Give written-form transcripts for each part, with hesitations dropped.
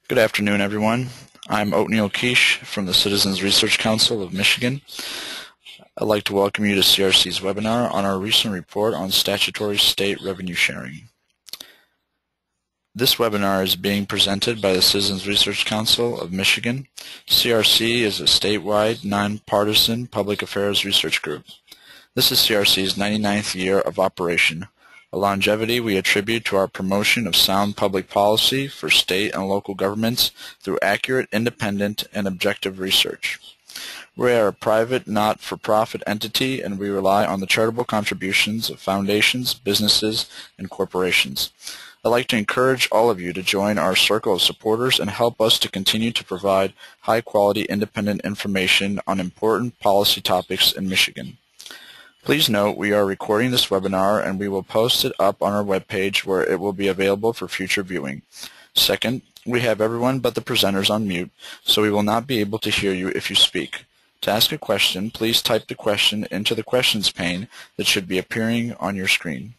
Good afternoon, everyone. I'm Othniel Quiche from the Citizens Research Council of Michigan. I'd like to welcome you to CRC's webinar on our recent report on statutory state revenue sharing. This webinar is being presented by the Citizens Research Council of Michigan. CRC is a statewide, nonpartisan public affairs research group. This is CRC's 99th year of operation. A longevity we attribute to our promotion of sound public policy for state and local governments through accurate, independent, and objective research. We are a private, not-for-profit entity, and we rely on the charitable contributions of foundations, businesses, and corporations. I'd like to encourage all of you to join our circle of supporters and help us to continue to provide high-quality, independent information on important policy topics in Michigan. Please note we are recording this webinar and we will post it up on our webpage where it will be available for future viewing. Second, we have everyone but the presenters on mute, so we will not be able to hear you if you speak. To ask a question, please type the question into the questions pane that should be appearing on your screen.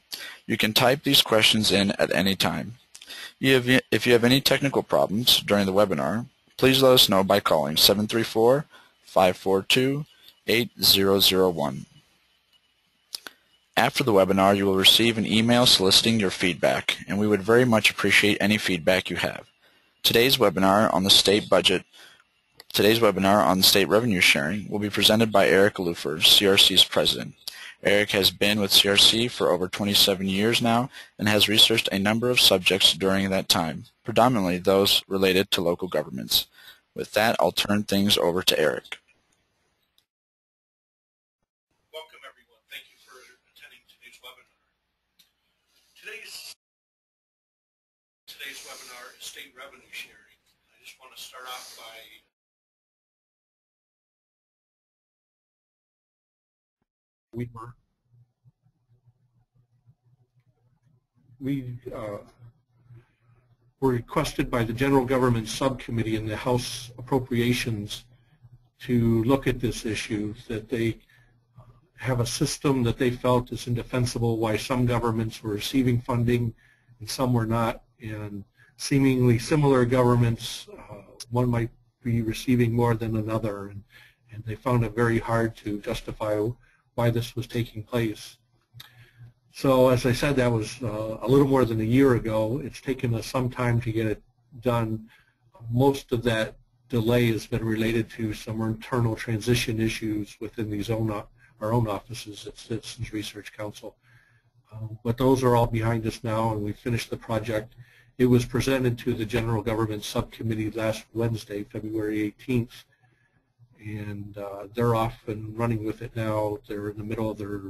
You can type these questions in at any time. If you have any technical problems during the webinar, please let us know by calling 734-542-8001. After the webinar, you will receive an email soliciting your feedback, and we would very much appreciate any feedback you have. Today's webinar on the state revenue sharing will be presented by Eric Lupher, CRC's president. Eric has been with CRC for over 27 years now and has researched a number of subjects during that time, predominantly those related to local governments. With that, I'll turn things over to Eric. Today's webinar is state revenue sharing. I just want to start off by we were requested by the General Government Subcommittee in the House Appropriations to look at this issue, that they have a system that they felt is indefensible, why some governments were receiving funding and some were not, and seemingly similar governments, one might be receiving more than another, and they found it very hard to justify why this was taking place. So as I said, that was a little more than a year ago. It's taken us some time to get it done. Most of that delay has been related to some internal transition issues within our own offices at Citizens Research Council. But those are all behind us now, and we finished the project. It was presented to the General Government Subcommittee last Wednesday, February 18th, and they're off and running with it now. They're in the middle of their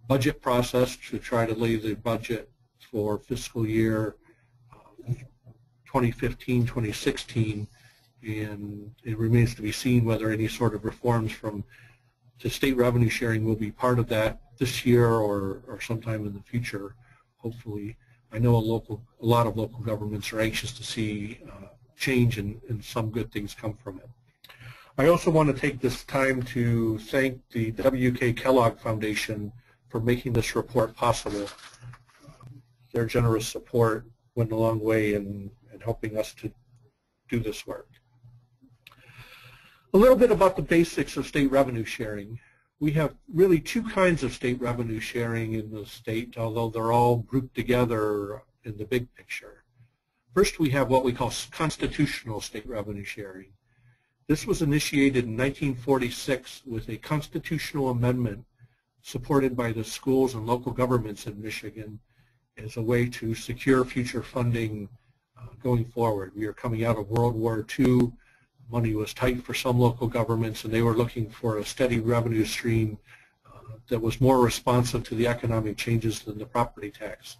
budget process to try to lay the budget for fiscal year 2015-2016, and it remains to be seen whether any sort of reforms to state revenue sharing will be part of that this year or sometime in the future, hopefully. I know a lot of local governments are anxious to see change and some good things come from it. I also want to take this time to thank the W.K. Kellogg Foundation for making this report possible. Their generous support went a long way in helping us to do this work. A little bit about the basics of state revenue sharing. We have really two kinds of state revenue sharing in the state, although they're all grouped together in the big picture. First, we have what we call constitutional state revenue sharing. This was initiated in 1946 with a constitutional amendment supported by the schools and local governments in Michigan as a way to secure future funding going forward. We are coming out of World War II. Money was tight for some local governments, and they were looking for a steady revenue stream that was more responsive to the economic changes than the property tax.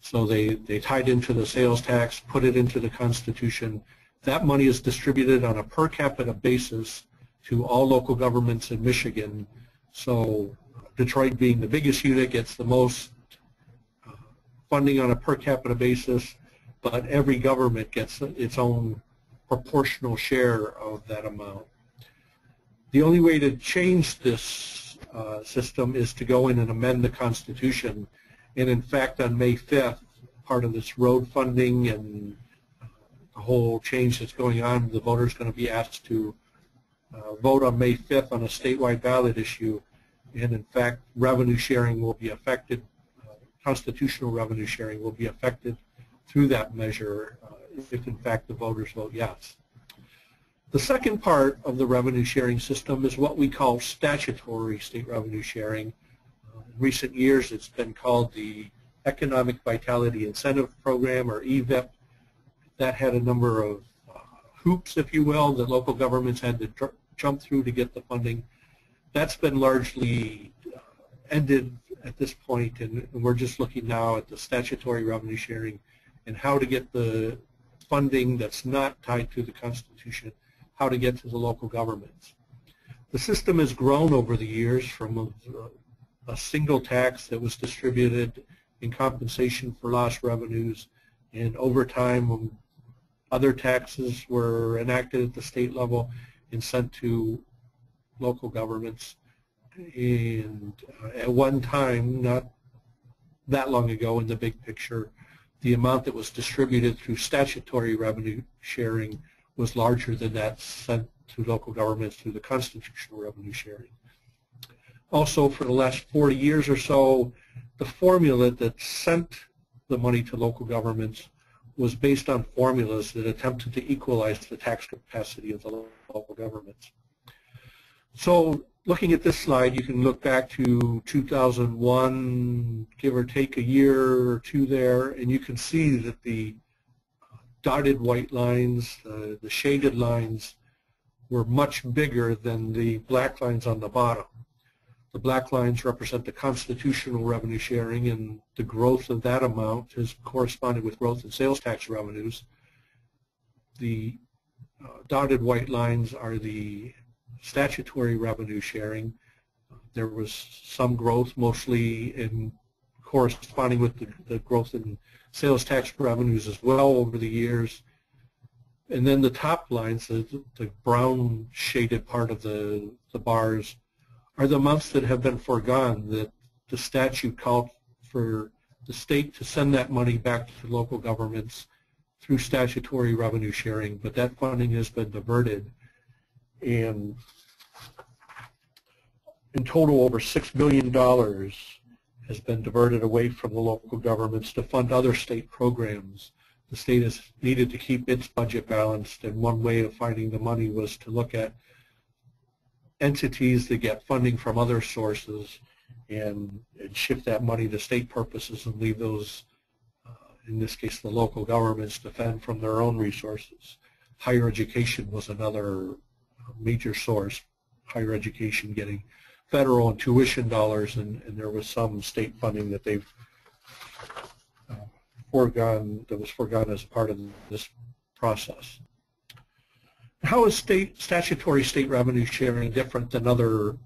So they tied into the sales tax, put it into the Constitution. That money is distributed on a per capita basis to all local governments in Michigan. So Detroit, being the biggest unit, gets the most funding on a per capita basis, but every government gets its own proportional share of that amount. The only way to change this system is to go in and amend the Constitution, and in fact on May 5th, part of this road funding and whole change that's going on. The voter's going to be asked to vote on May 5th on a statewide ballot issue, and in fact revenue sharing will be affected, constitutional revenue sharing will be affected through that measure if in fact the voters vote yes. The second part of the revenue sharing system is what we call statutory state revenue sharing. In recent years it's been called the Economic Vitality Incentive Program, or EVIP. That had a number of hoops, if you will, that local governments had to jump through to get the funding. That's been largely ended at this point, and we're just looking now at the statutory revenue sharing and how to get the funding that's not tied to the Constitution, how to get to the local governments. The system has grown over the years from a single tax that was distributed in compensation for lost revenues, and over time when other taxes were enacted at the state level and sent to local governments. And at one time, not that long ago in the big picture, the amount that was distributed through statutory revenue sharing was larger than that sent to local governments through the constitutional revenue sharing. Also, for the last 40 years or so, the formula that sent the money to local governments was based on formulas that attempted to equalize the tax capacity of the local governments. So looking at this slide, you can look back to 2001, give or take a year or two there, and you can see that the dotted white lines, the shaded lines, were much bigger than the black lines on the bottom. The black lines represent the constitutional revenue sharing, and the growth of that amount has corresponded with growth in sales tax revenues. The dotted white lines are the statutory revenue sharing. There was some growth, mostly in corresponding with the growth in sales tax revenues as well over the years. And then the top lines, the brown shaded part of the bars, are the amounts that have been foregone, that the statute called for the state to send that money back to local governments through statutory revenue sharing, but that funding has been diverted. And in total, over $6 billion has been diverted away from the local governments to fund other state programs. The state has needed to keep its budget balanced, and one way of finding the money was to look at entities that get funding from other sources and shift that money to state purposes and leave those, in this case the local governments, to fend from their own resources. Higher education was another major source, higher education getting federal and tuition dollars, and there was some state funding that they've foregone, that was foregone as a part of this process. How is statutory state revenue sharing different than other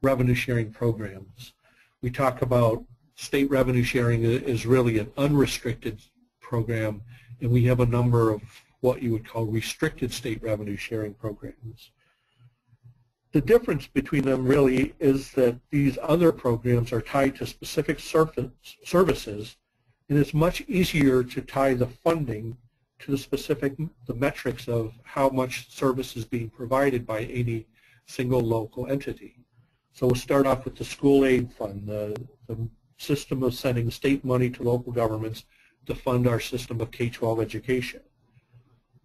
revenue sharing programs? We talk about state revenue sharing is really an unrestricted program, and we have a number of what you would call restricted state revenue sharing programs. The difference between them really is that these other programs are tied to specific services, and it's much easier to tie the funding to the metrics of how much service is being provided by any single local entity. So we'll start off with the school aid fund, the system of sending state money to local governments to fund our system of K-12 education.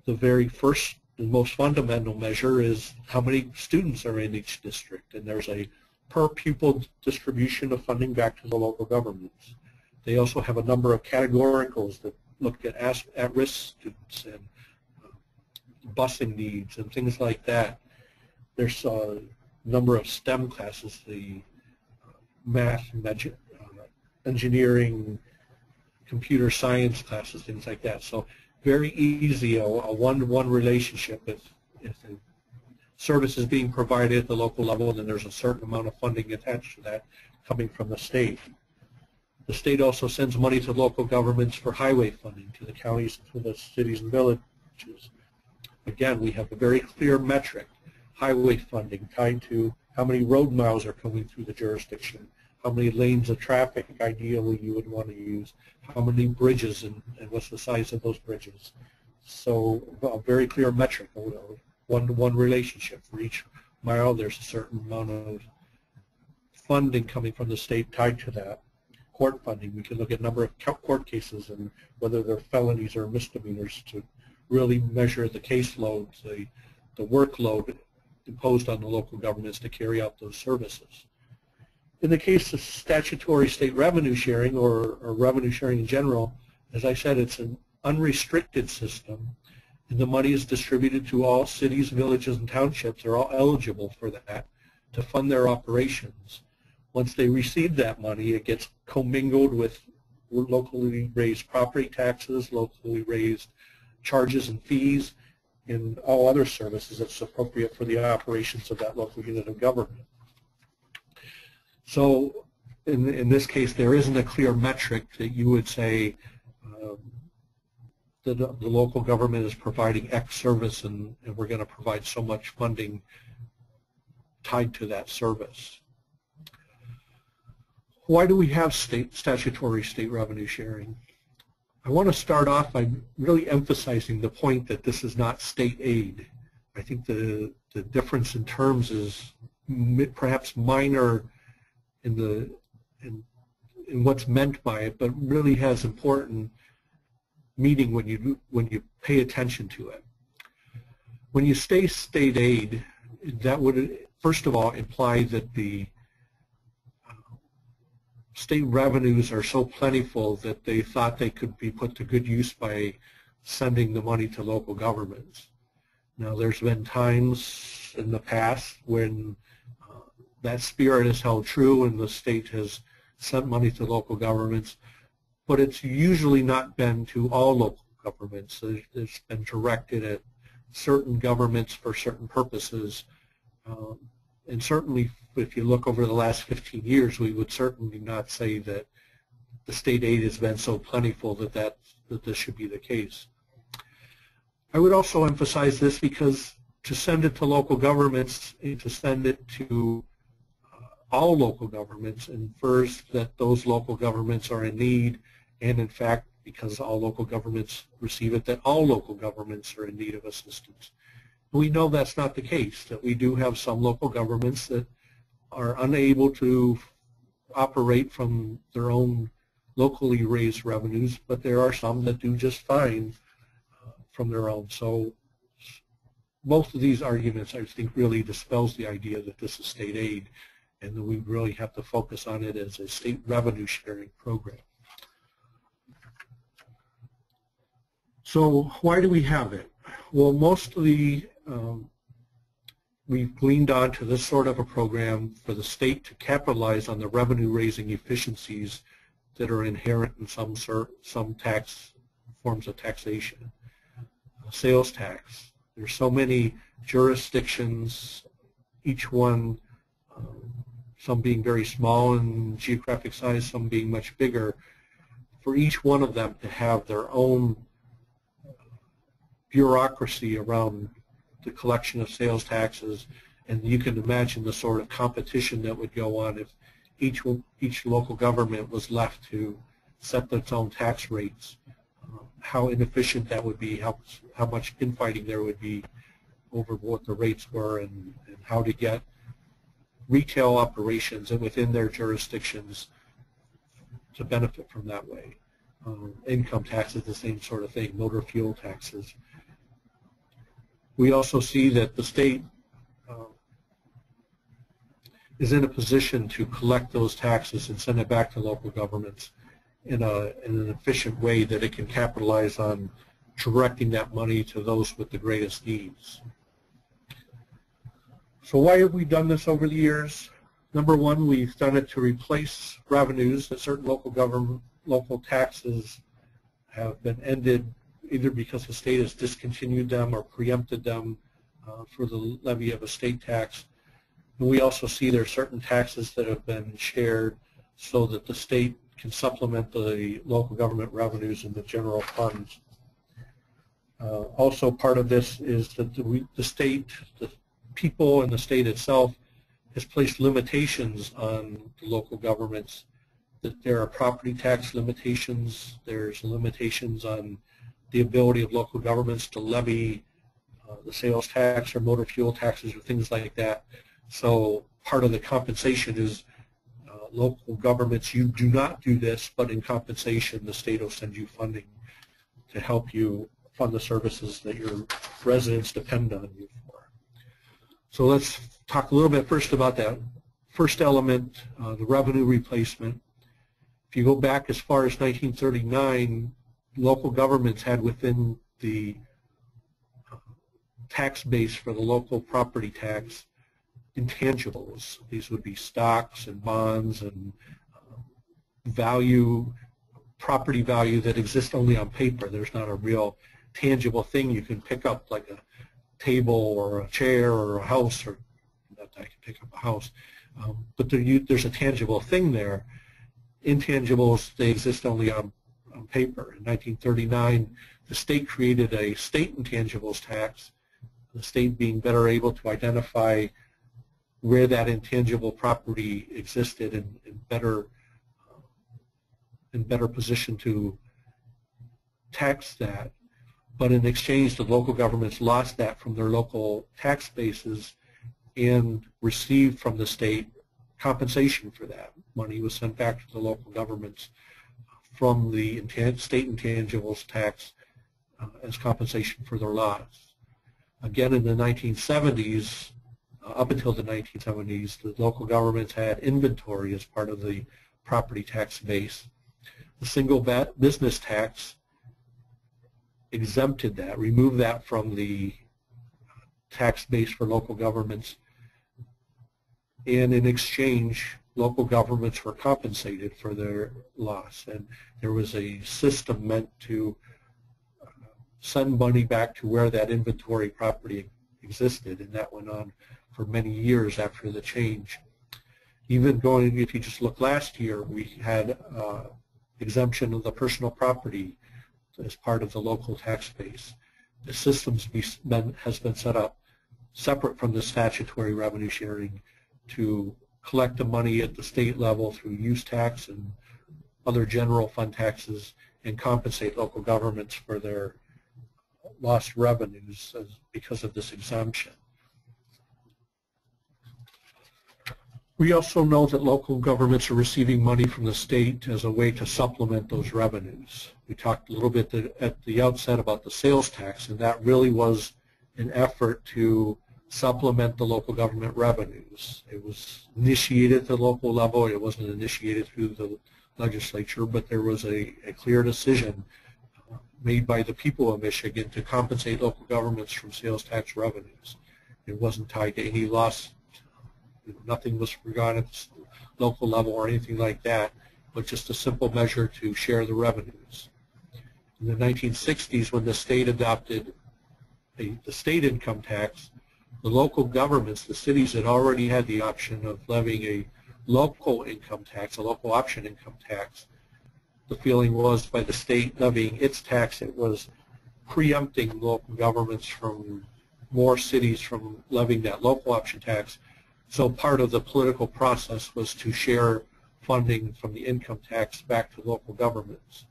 The very first and most fundamental measure is how many students are in each district, and there's a per pupil distribution of funding back to the local governments. They also have a number of categoricals that look at risk students and busing needs and things like that. There's a number of STEM classes, the math, engineering, computer science classes, things like that. So very easy, a one-to-one relationship. If the service is being provided at the local level, then there's a certain amount of funding attached to that coming from the state. The state also sends money to local governments for highway funding, to the counties, to the cities and villages. Again, we have a very clear metric, highway funding tied to how many road miles are coming through the jurisdiction, how many lanes of traffic ideally you would want to use, how many bridges and what's the size of those bridges. So a very clear metric, one-to-one relationship. For each mile, there's a certain amount of funding coming from the state tied to that. Court funding, we can look at number of court cases and whether they're felonies or misdemeanors to really measure the caseload, the workload imposed on the local governments to carry out those services. In the case of statutory state revenue sharing or revenue sharing in general, as I said, it's an unrestricted system, and the money is distributed to all cities, villages, and townships. They're all eligible for that to fund their operations. Once they receive that money, it gets commingled with locally raised property taxes, locally raised charges and fees, and all other services that's appropriate for the operations of that local unit of government. So in this case, there isn't a clear metric that you would say that the local government is providing X service and we're going to provide so much funding tied to that service. Why do we have statutory state revenue sharing? I want to start off by really emphasizing the point that this is not state aid. I think the difference in terms is perhaps minor in what's meant by it, but really has important meaning when you pay attention to it. When you say state aid, that would first of all imply that the state revenues are so plentiful that they thought they could be put to good use by sending the money to local governments. Now, there's been times in the past when that spirit is held true and the state has sent money to local governments, but it's usually not been to all local governments. It's been directed at certain governments for certain purposes. And certainly, if you look over the last 15 years, we would certainly not say that the state aid has been so plentiful that this should be the case. I would also emphasize this because to send it to local governments and to send it to all local governments infers that those local governments are in need, and in fact, because all local governments receive it, that all local governments are in need of assistance. We know that's not the case, that we do have some local governments that are unable to operate from their own locally raised revenues, but there are some that do just fine from their own. So both of these arguments, I think, really dispels the idea that this is state aid and that we really have to focus on it as a state revenue sharing program. So why do we have it? Well, mostly we've gleaned onto this sort of a program for the state to capitalize on the revenue-raising efficiencies that are inherent in some tax forms of taxation. Sales tax. There's so many jurisdictions, each one, some being very small in geographic size, some being much bigger. For each one of them to have their own bureaucracy around the collection of sales taxes, and you can imagine the sort of competition that would go on if each local government was left to set its own tax rates, how inefficient that would be, how much infighting there would be over what the rates were, and how to get retail operations and within their jurisdictions to benefit from that way. Income taxes, the same sort of thing, motor fuel taxes. We also see that the state is in a position to collect those taxes and send it back to local governments in an efficient way that it can capitalize on directing that money to those with the greatest needs. So why have we done this over the years? Number one, we've done it to replace revenues that certain local taxes have been ended either because the state has discontinued them or preempted them for the levy of a state tax. And we also see there are certain taxes that have been shared so that the state can supplement the local government revenues in the general funds. Also part of this is that the state, the people and the state itself has placed limitations on the local governments, that there are property tax limitations, there's limitations on the ability of local governments to levy the sales tax or motor fuel taxes or things like that. So part of the compensation is local governments, you do not do this, but in compensation the state will send you funding to help you fund the services that your residents depend on you for. So let's talk a little bit first about that first element, the revenue replacement. If you go back as far as 1939, local governments had within the tax base for the local property tax intangibles. These would be stocks and bonds and property value that exists only on paper. There's not a real tangible thing you can pick up, like a table or a chair or a house, or not that I can pick up a house, but there's a tangible thing there. Intangibles, they exist only on paper. In 1939, the state created a state intangibles tax, the state being better able to identify where that intangible property existed and in better position to tax that. But in exchange, the local governments lost that from their local tax bases and received from the state compensation for that. Money was sent back to the local governments from the state intangibles tax as compensation for their loss. Again, in the 1970s, up until the 1970s, the local governments had inventory as part of the property tax base. The single business tax exempted that, removed that from the tax base for local governments, and in exchange, local governments were compensated for their loss. And there was a system meant to send money back to where that inventory property existed, and that went on for many years after the change. Even going, if you just look last year, we had exemption of the personal property as part of the local tax base. The system has been set up separate from the statutory revenue sharing to collect the money at the state level through use tax and other general fund taxes and compensate local governments for their lost revenues because of this exemption. We also know that local governments are receiving money from the state as a way to supplement those revenues. We talked a little bit at the outset about the sales tax, and that really was an effort to supplement the local government revenues. It was initiated at the local level. It wasn't initiated through the legislature, but there was a clear decision made by the people of Michigan to compensate local governments from sales tax revenues. It wasn't tied to any loss. Nothing was forgotten at the local level or anything like that, but just a simple measure to share the revenues. In the 1960s, when the state adopted the state income tax, the local governments, the cities, had already had the option of levying a local income tax, a local option income tax. The feeling was by the state levying its tax, it was preempting local governments from more cities from levying that local option tax. So part of the political process was to share funding from the income tax back to local governments.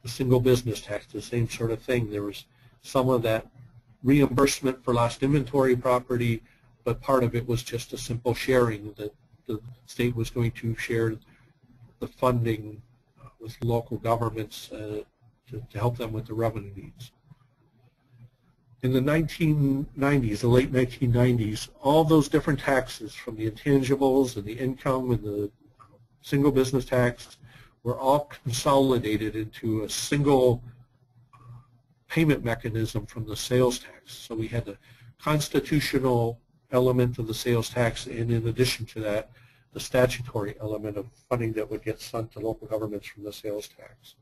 The single business tax, the same sort of thing. There was some of that reimbursement for lost inventory property, but part of it was just a simple sharing that the state was going to share the funding with local governments to help them with the revenue needs. In the 1990s, the late 1990s, all those different taxes from the intangibles and the income and the single business tax were all consolidated into a single payment mechanism from the sales tax. So we had the constitutional element of the sales tax, and in addition to that, the statutory element of funding that would get sent to local governments from the sales tax.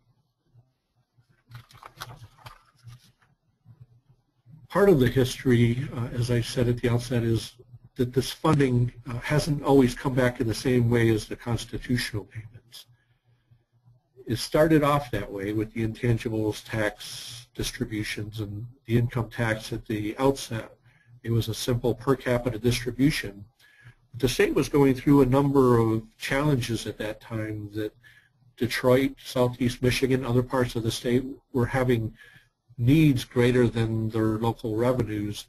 Part of the history, as I said at the outset, is that this funding hasn't always come back in the same way as the constitutional payments. It started off that way with the intangibles tax distributions and the income tax at the outset. It was a simple per capita distribution. The state was going through a number of challenges at that time that Detroit, Southeast Michigan, other parts of the state were having needs greater than their local revenues,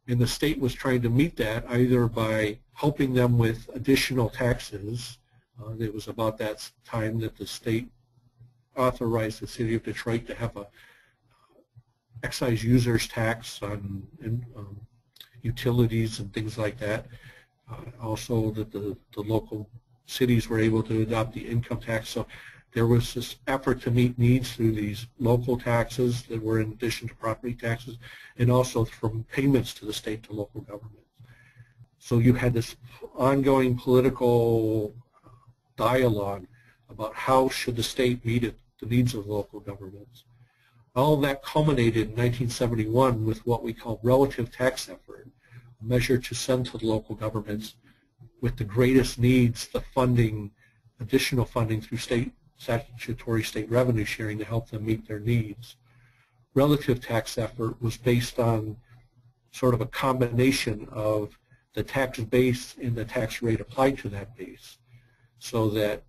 and the state was trying to meet that either by helping them with additional taxes. It was about that time that the state authorized the city of Detroit to have a excise users tax on utilities and things like that. Also that the local cities were able to adopt the income tax. So there was this effort to meet needs through these local taxes that were in addition to property taxes, and also from payments to the state to local governments. So you had this ongoing political dialogue about how should the state meet the needs of local governments. All of that culminated in 1971 with what we call relative tax effort, a measure to send to the local governments with the greatest needs the funding, additional funding through statutory state revenue sharing to help them meet their needs. Relative tax effort was based on sort of a combination of the tax base and the tax rate applied to that base, so that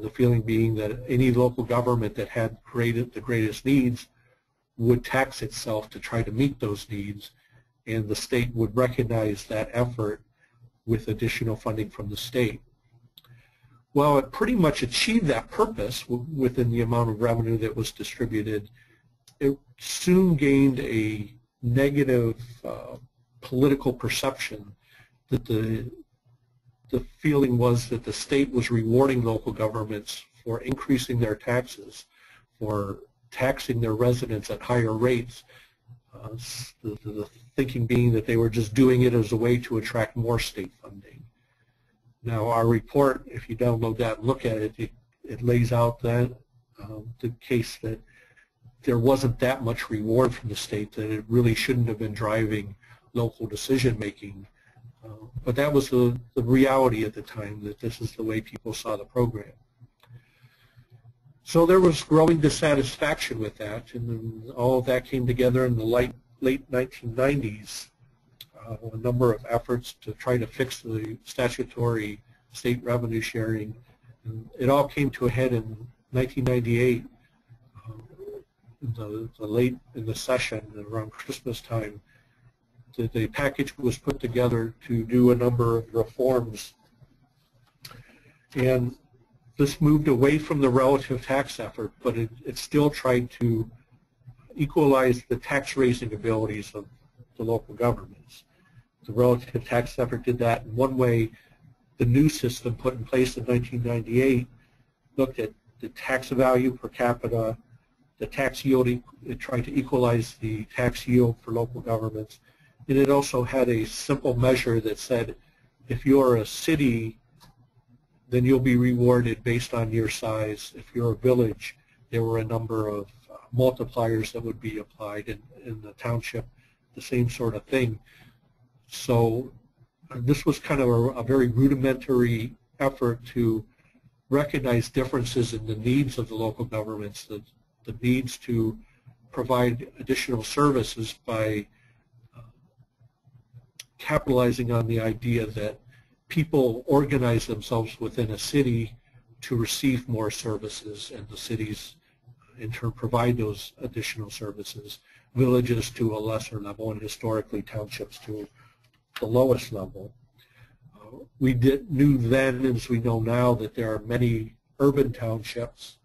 the feeling being that any local government that had the greatest needs would tax itself to try to meet those needs, and the state would recognize that effort with additional funding from the state. Well, it pretty much achieved that purpose within the amount of revenue that was distributed. It soon gained a negative political perception that the feeling was that the state was rewarding local governments for increasing their taxes, for taxing their residents at higher rates, the thinking being that they were just doing it as a way to attract more state funding. Now our report, if you download that and look at it, it lays out that the case that there wasn't that much reward from the state, that it really shouldn't have been driving local decision making. But that was the reality at the time, that this is the way people saw the program. So there was growing dissatisfaction with that, and then all of that came together in the late 1990s. A number of efforts to try to fix the statutory state revenue sharing. And it all came to a head in 1998, late in the session, around Christmas time. The package was put together to do a number of reforms, and this moved away from the relative tax effort, but it still tried to equalize the tax raising abilities of the local governments. The relative tax effort did that in one way. The new system put in place in 1998 looked at the tax value per capita, the tax yield. It tried to equalize the tax yield for local governments. And it also had a simple measure that said, if you're a city, then you'll be rewarded based on your size. If you're a village, there were a number of multipliers that would be applied. In the township, the same sort of thing. So this was kind of a very rudimentary effort to recognize differences in the needs of the local governments, the needs to provide additional services by capitalizing on the idea that people organize themselves within a city to receive more services, and the cities in turn provide those additional services, villages to a lesser level, and historically townships to the lowest level. We knew then, as we know now, that there are many urban townships,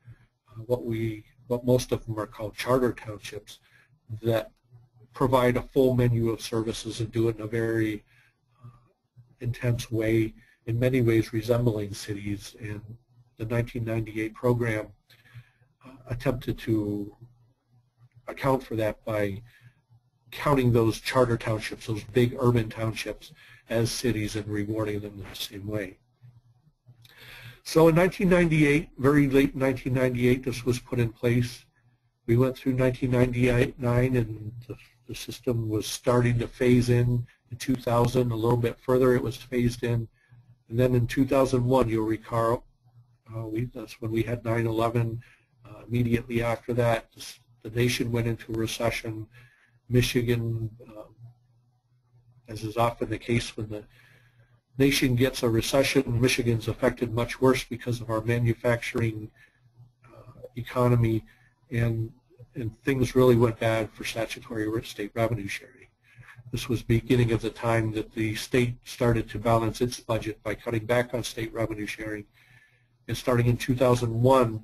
what most of them are called charter townships, that provide a full menu of services and do it in a very intense way, in many ways resembling cities. And the 1998 program attempted to account for that by counting those charter townships, those big urban townships, as cities and rewarding them in the same way. So in 1998, very late 1998, this was put in place. We went through 1999, and the system was starting to phase in 2000, a little bit further it was phased in. And then in 2001, you'll recall, that's when we had 9/11. Immediately after that, the nation went into a recession. Michigan, as is often the case when the nation gets a recession, Michigan's affected much worse because of our manufacturing economy. And and things really went bad for statutory state revenue sharing. This was beginning of the time that the state started to balance its budget by cutting back on state revenue sharing. And starting in 2001,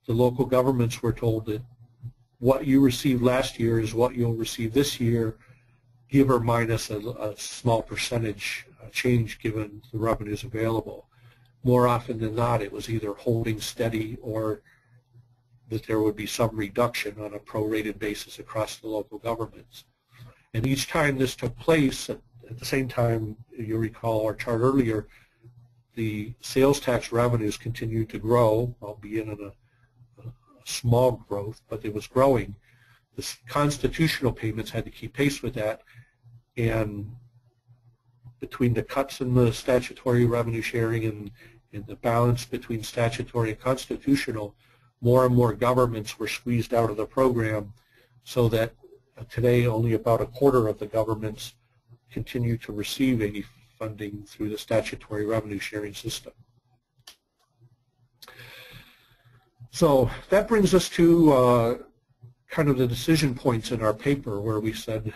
the local governments were told that what you received last year is what you'll receive this year, give or minus a small percentage change given the revenues available. More often than not, it was either holding steady or that there would be some reduction on a prorated basis across the local governments. And each time this took place, at the same time, you recall our chart earlier, the sales tax revenues continued to grow, albeit in a small growth, but it was growing. The constitutional payments had to keep pace with that, and between the cuts in the statutory revenue sharing and the balance between statutory and constitutional, more and more governments were squeezed out of the program, so that today only about a quarter of the governments continue to receive any funding through the statutory revenue sharing system. So that brings us to kind of the decision points in our paper, where we said,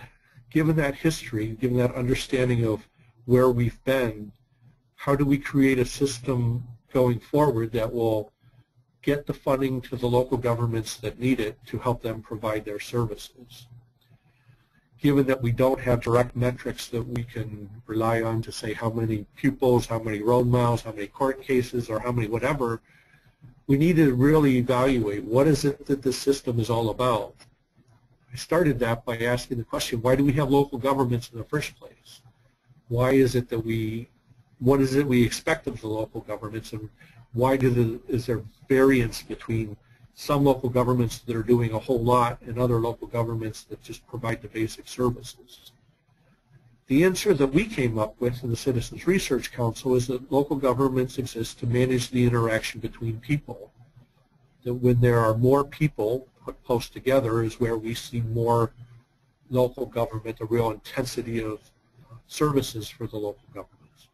given that history, given that understanding of where we've been, how do we create a system going forward that will get the funding to the local governments that need it to help them provide their services? Given that we don't have direct metrics that we can rely on to say how many pupils, how many road miles, how many court cases, or how many whatever, we need to really evaluate what is it that this system is all about. I started that by asking the question, why do we have local governments in the first place? Why is it that what is it we expect of the local governments, and why is there variance between some local governments that are doing a whole lot and other local governments that just provide the basic services? The answer that we came up with in the Citizens Research Council is that local governments exist to manage the interaction between people. That when there are more people put close together is where we see more local government, a real intensity of services for the local governments.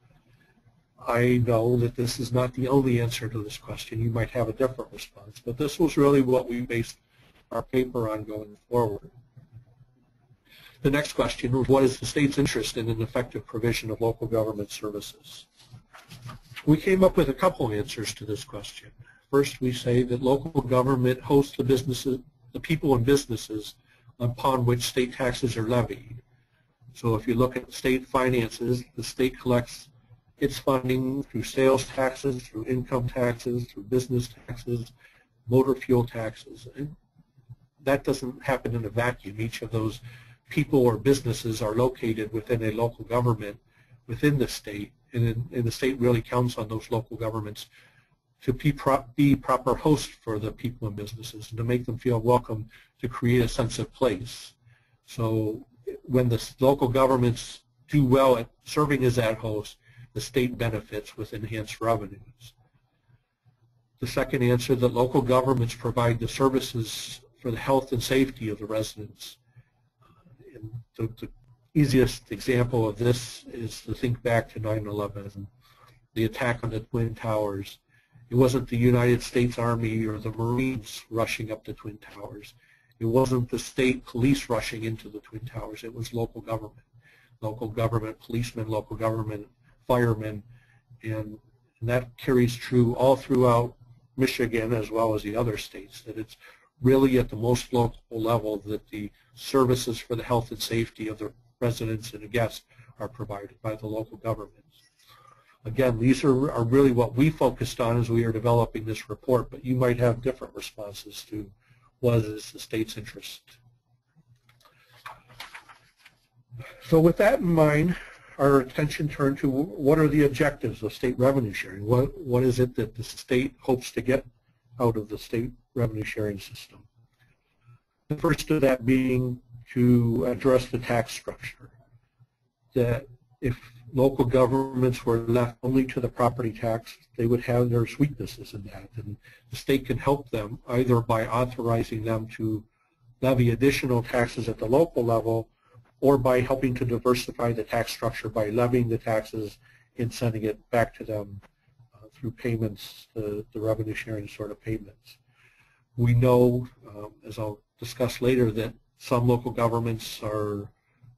I know that this is not the only answer to this question. You might have a different response, but this was really what we based our paper on going forward. The next question was, what is the state's interest in an effective provision of local government services? We came up with a couple answers to this question. First, we say that local government hosts the businesses, the people and businesses upon which state taxes are levied. So if you look at state finances, the state collects its funding through sales taxes, through income taxes, through business taxes, motor fuel taxes. And that doesn't happen in a vacuum. Each of those people or businesses are located within a local government within the state, and the state really counts on those local governments to be proper hosts for the people and businesses and to make them feel welcome, to create a sense of place. So when the local governments do well at serving as that host, the state benefits with enhanced revenues. The second answer, that local governments provide the services for the health and safety of the residents. And the easiest example of this is to think back to 9/11, the attack on the Twin Towers. It wasn't the United States Army or the Marines rushing up the Twin Towers. It wasn't the state police rushing into the Twin Towers. It was local government policemen, local government firemen, and that carries true all throughout Michigan as well as the other states, that it's really at the most local level that the services for the health and safety of the residents and the guests are provided by the local governments. Again, these are really what we focused on as we are developing this report, but you might have different responses to what is the state's interest. So with that in mind, our attention turned to what are the objectives of state revenue sharing? What is it that the state hopes to get out of the state revenue sharing system? The first of that being to address the tax structure. That if local governments were left only to the property tax, they would have their weaknesses in that, and the state can help them either by authorizing them to levy additional taxes at the local level, or by helping to diversify the tax structure by levying the taxes and sending it back to them through payments, the revenue sharing sort of payments. We know, as I'll discuss later, that some local governments are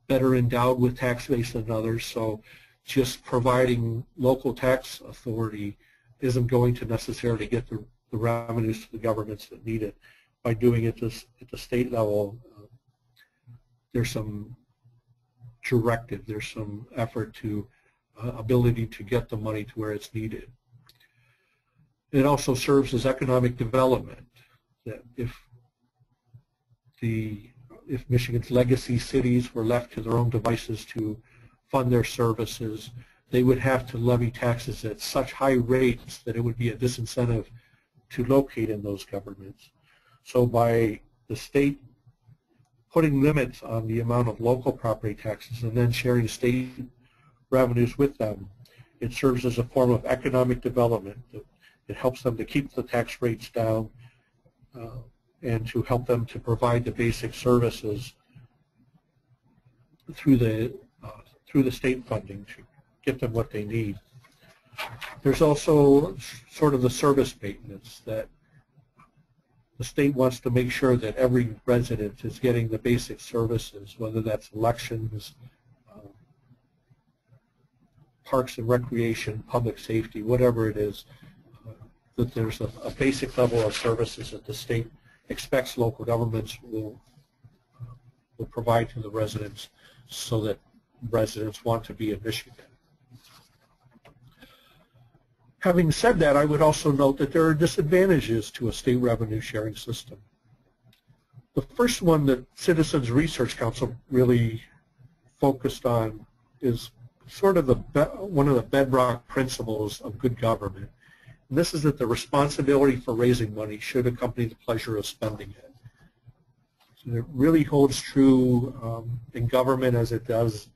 better endowed with tax base than others, so just providing local tax authority isn't going to necessarily get the revenues to the governments that need it. By doing it at the state level, there's some directive, there's some effort to ability to get the money to where it's needed. It also serves as economic development. That if Michigan's legacy cities were left to their own devices to fund their services, they would have to levy taxes at such high rates that it would be a disincentive to locate in those governments. So by the state putting limits on the amount of local property taxes and then sharing state revenues with them, it serves as a form of economic development. It helps them to keep the tax rates down and to help them to provide the basic services through the state funding to get them what they need. There's also sort of the service maintenance, that the state wants to make sure that every resident is getting the basic services, whether that's elections, parks and recreation, public safety, whatever it is, that there's a basic level of services that the state expects local governments will provide to the residents so that residents want to be in Michigan. Having said that, I would also note that there are disadvantages to a state revenue sharing system. The first one that Citizens Research Council really focused on is sort of one of the bedrock principles of good government. And this is that the responsibility for raising money should accompany the pleasure of spending it. So it really holds true in government as it does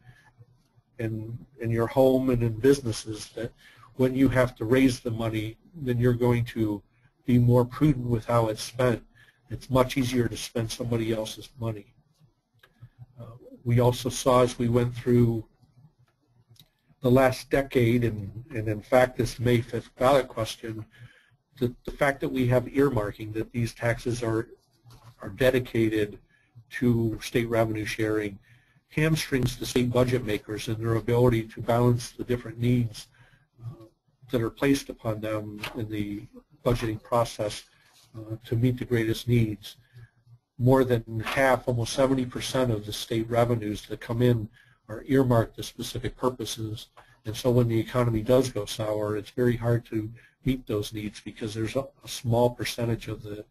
in your home and in businesses, that when you have to raise the money, then you're going to be more prudent with how it's spent. It's much easier to spend somebody else's money. We also saw, as we went through the last decade, and in fact this May 5th ballot question, the fact that we have earmarking, that these taxes are dedicated to state revenue sharing, hamstrings the state budget makers in their ability to balance the different needs that are placed upon them in the budgeting process to meet the greatest needs. More than half, almost 70% of the state revenues that come in are earmarked to specific purposes, and so when the economy does go sour, it's very hard to meet those needs because there's a small percentage of the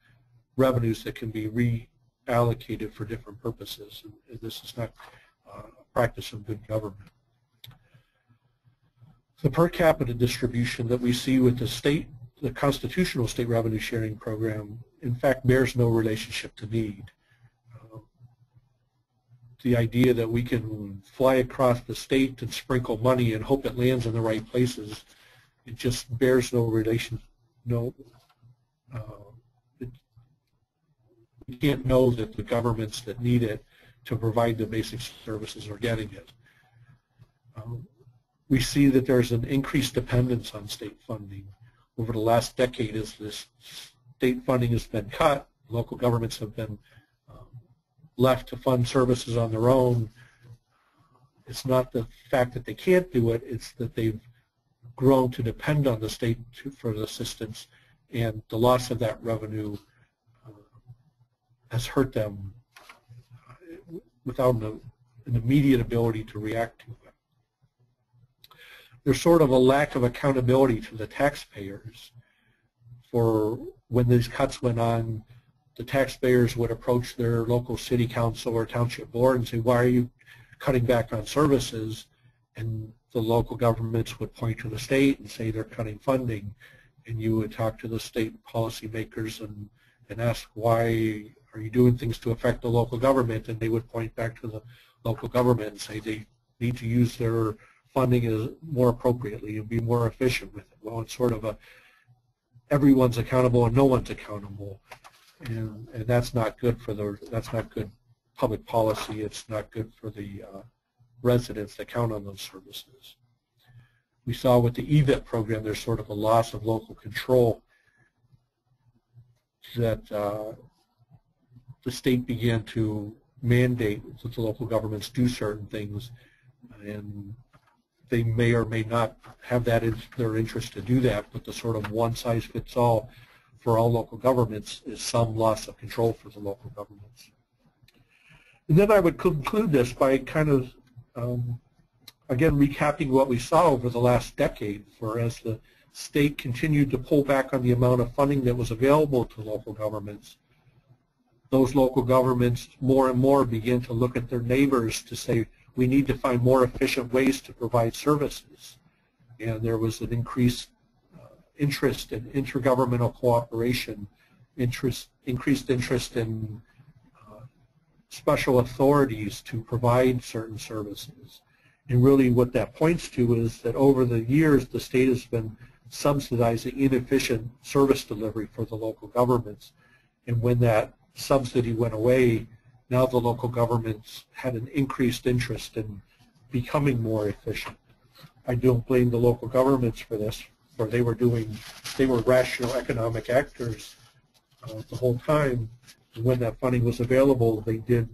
revenues that can be reallocated for different purposes, and this is not a practice of good government. The per capita distribution that we see with the constitutional state revenue sharing program, in fact, bears no relationship to need. The idea that we can fly across the state and sprinkle money and hope it lands in the right places, it just bears no relation. You can't know that the governments that need it to provide the basic services are getting it. We see that there's an increased dependence on state funding. Over the last decade, as this state funding has been cut, local governments have been left to fund services on their own. It's not the fact that they can't do it, it's that they've grown to depend on the state for assistance, and the loss of that revenue has hurt them without an immediate ability to react to it. There's sort of a lack of accountability to the taxpayers. For when these cuts went on, the taxpayers would approach their local city council or township board and say, why are you cutting back on services? And the local governments would point to the state and say they're cutting funding. And you would talk to the state policymakers and ask, why are you doing things to affect the local government? And they would point back to the local government and say they need to use their funding more appropriately and be more efficient with it. Well, it's sort of everyone's accountable and no one's accountable, and that's not good for that's not good public policy. It's not good for the residents that count on those services. We saw with the EVIT program, there's sort of a loss of local control. that the state began to mandate that the local governments do certain things, and they may or may not have that in their interest to do that, but the sort of one-size-fits-all for all local governments is some loss of control for the local governments. And then I would conclude this by kind of, again, recapping what we saw over the last decade, for as the state continued to pull back on the amount of funding that was available to local governments, those local governments more and more began to look at their neighbors to say, we need to find more efficient ways to provide services. And there was an increased interest in intergovernmental cooperation, increased interest in special authorities to provide certain services. And really what that points to is that over the years the state has been subsidizing inefficient service delivery for the local governments. And when that subsidy went away, now the local governments had an increased interest in becoming more efficient. I don't blame the local governments for this, for they were rational economic actors the whole time. And when that funding was available, they did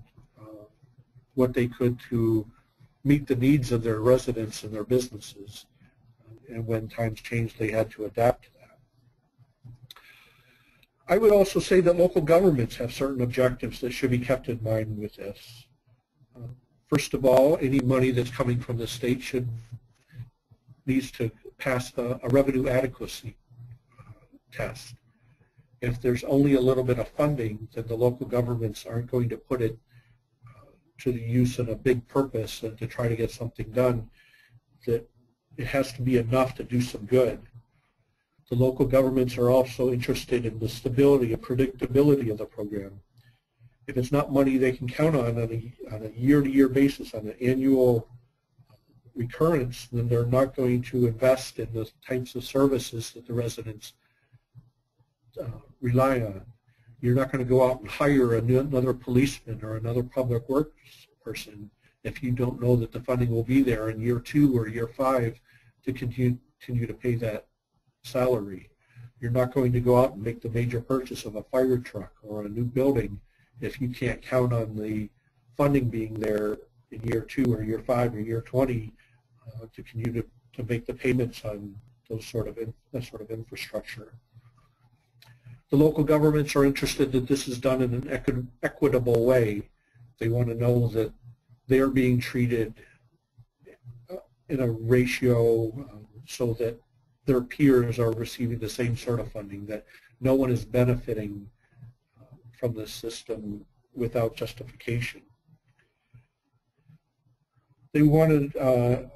what they could to meet the needs of their residents and their businesses. And when times changed, they had to adapt to that. I would also say that local governments have certain objectives that should be kept in mind with this. First of all, any money that's coming from the state needs to pass a revenue adequacy test. If there's only a little bit of funding, then the local governments aren't going to put it to the use in a big purpose and to try to get something done. That it has to be enough to do some good. The local governments are also interested in the stability and predictability of the program. If it's not money they can count on a year-to-year basis, on an annual recurrence, then they're not going to invest in the types of services that the residents rely on. You're not going to go out and hire another policeman or another public works person if you don't know that the funding will be there in year 2 or year 5 to continue to pay that salary. You're not going to go out and make the major purchase of a fire truck or a new building if you can't count on the funding being there in year 2 or year 5 or year 20 to continue to make the payments on that sort of infrastructure. The local governments are interested that this is done in an equitable way. They want to know that they're being treated in a ratio so that their peers are receiving the same sort of funding, that no one is benefiting from this system without justification. They want to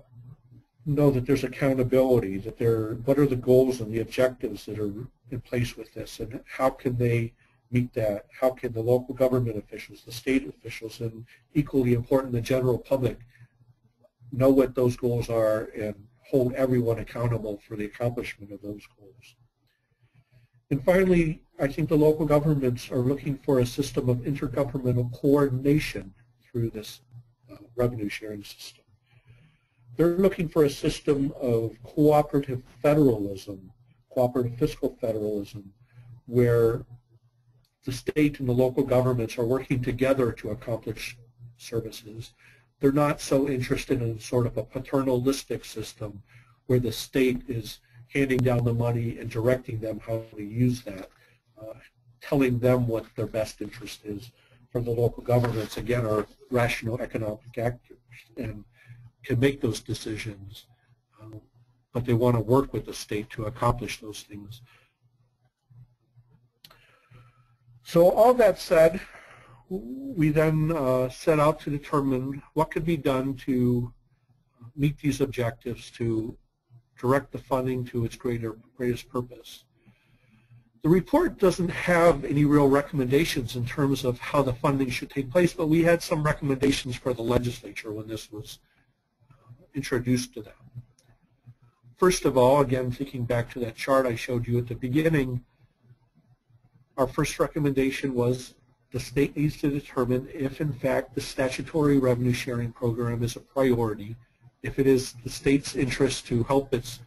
know that there's accountability, that what are the goals and the objectives that are in place with this, and how can they meet that? How can the local government officials, the state officials, and equally important, the general public, know what those goals are and hold everyone accountable for the accomplishment of those goals? And finally, I think the local governments are looking for a system of intergovernmental coordination through this revenue sharing system. They're looking for a system of cooperative federalism, cooperative fiscal federalism, where the state and the local governments are working together to accomplish services. They're not so interested in sort of a paternalistic system where the state is handing down the money and directing them how to use that, telling them what their best interest is. For the local governments, again, are rational economic actors and can make those decisions, but they want to work with the state to accomplish those things. So all that said, we then set out to determine what could be done to meet these objectives, to direct the funding to its greatest purpose. The report doesn't have any real recommendations in terms of how the funding should take place, but we had some recommendations for the legislature when this was introduced to them. First of all, again, thinking back to that chart I showed you at the beginning, our first recommendation was the state needs to determine if, in fact, the statutory revenue sharing program is a priority, if it is the state's interest to help its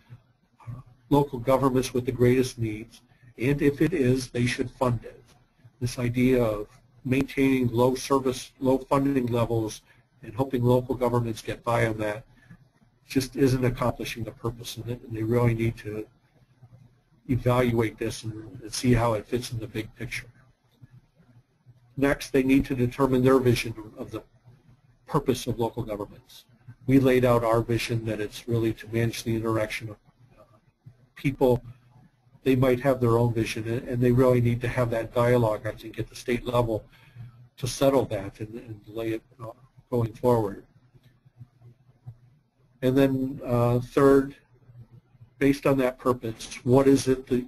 local governments with the greatest needs, and if it is, they should fund it. This idea of maintaining low funding levels and hoping local governments get by on that just isn't accomplishing the purpose of it, and they really need to evaluate this and see how it fits in the big picture. Next, they need to determine their vision of the purpose of local governments. We laid out our vision that it's really to manage the interaction of people. They might have their own vision, and they really need to have that dialogue, I think, at the state level to settle that and lay it going forward. And then third, based on that purpose, what is it the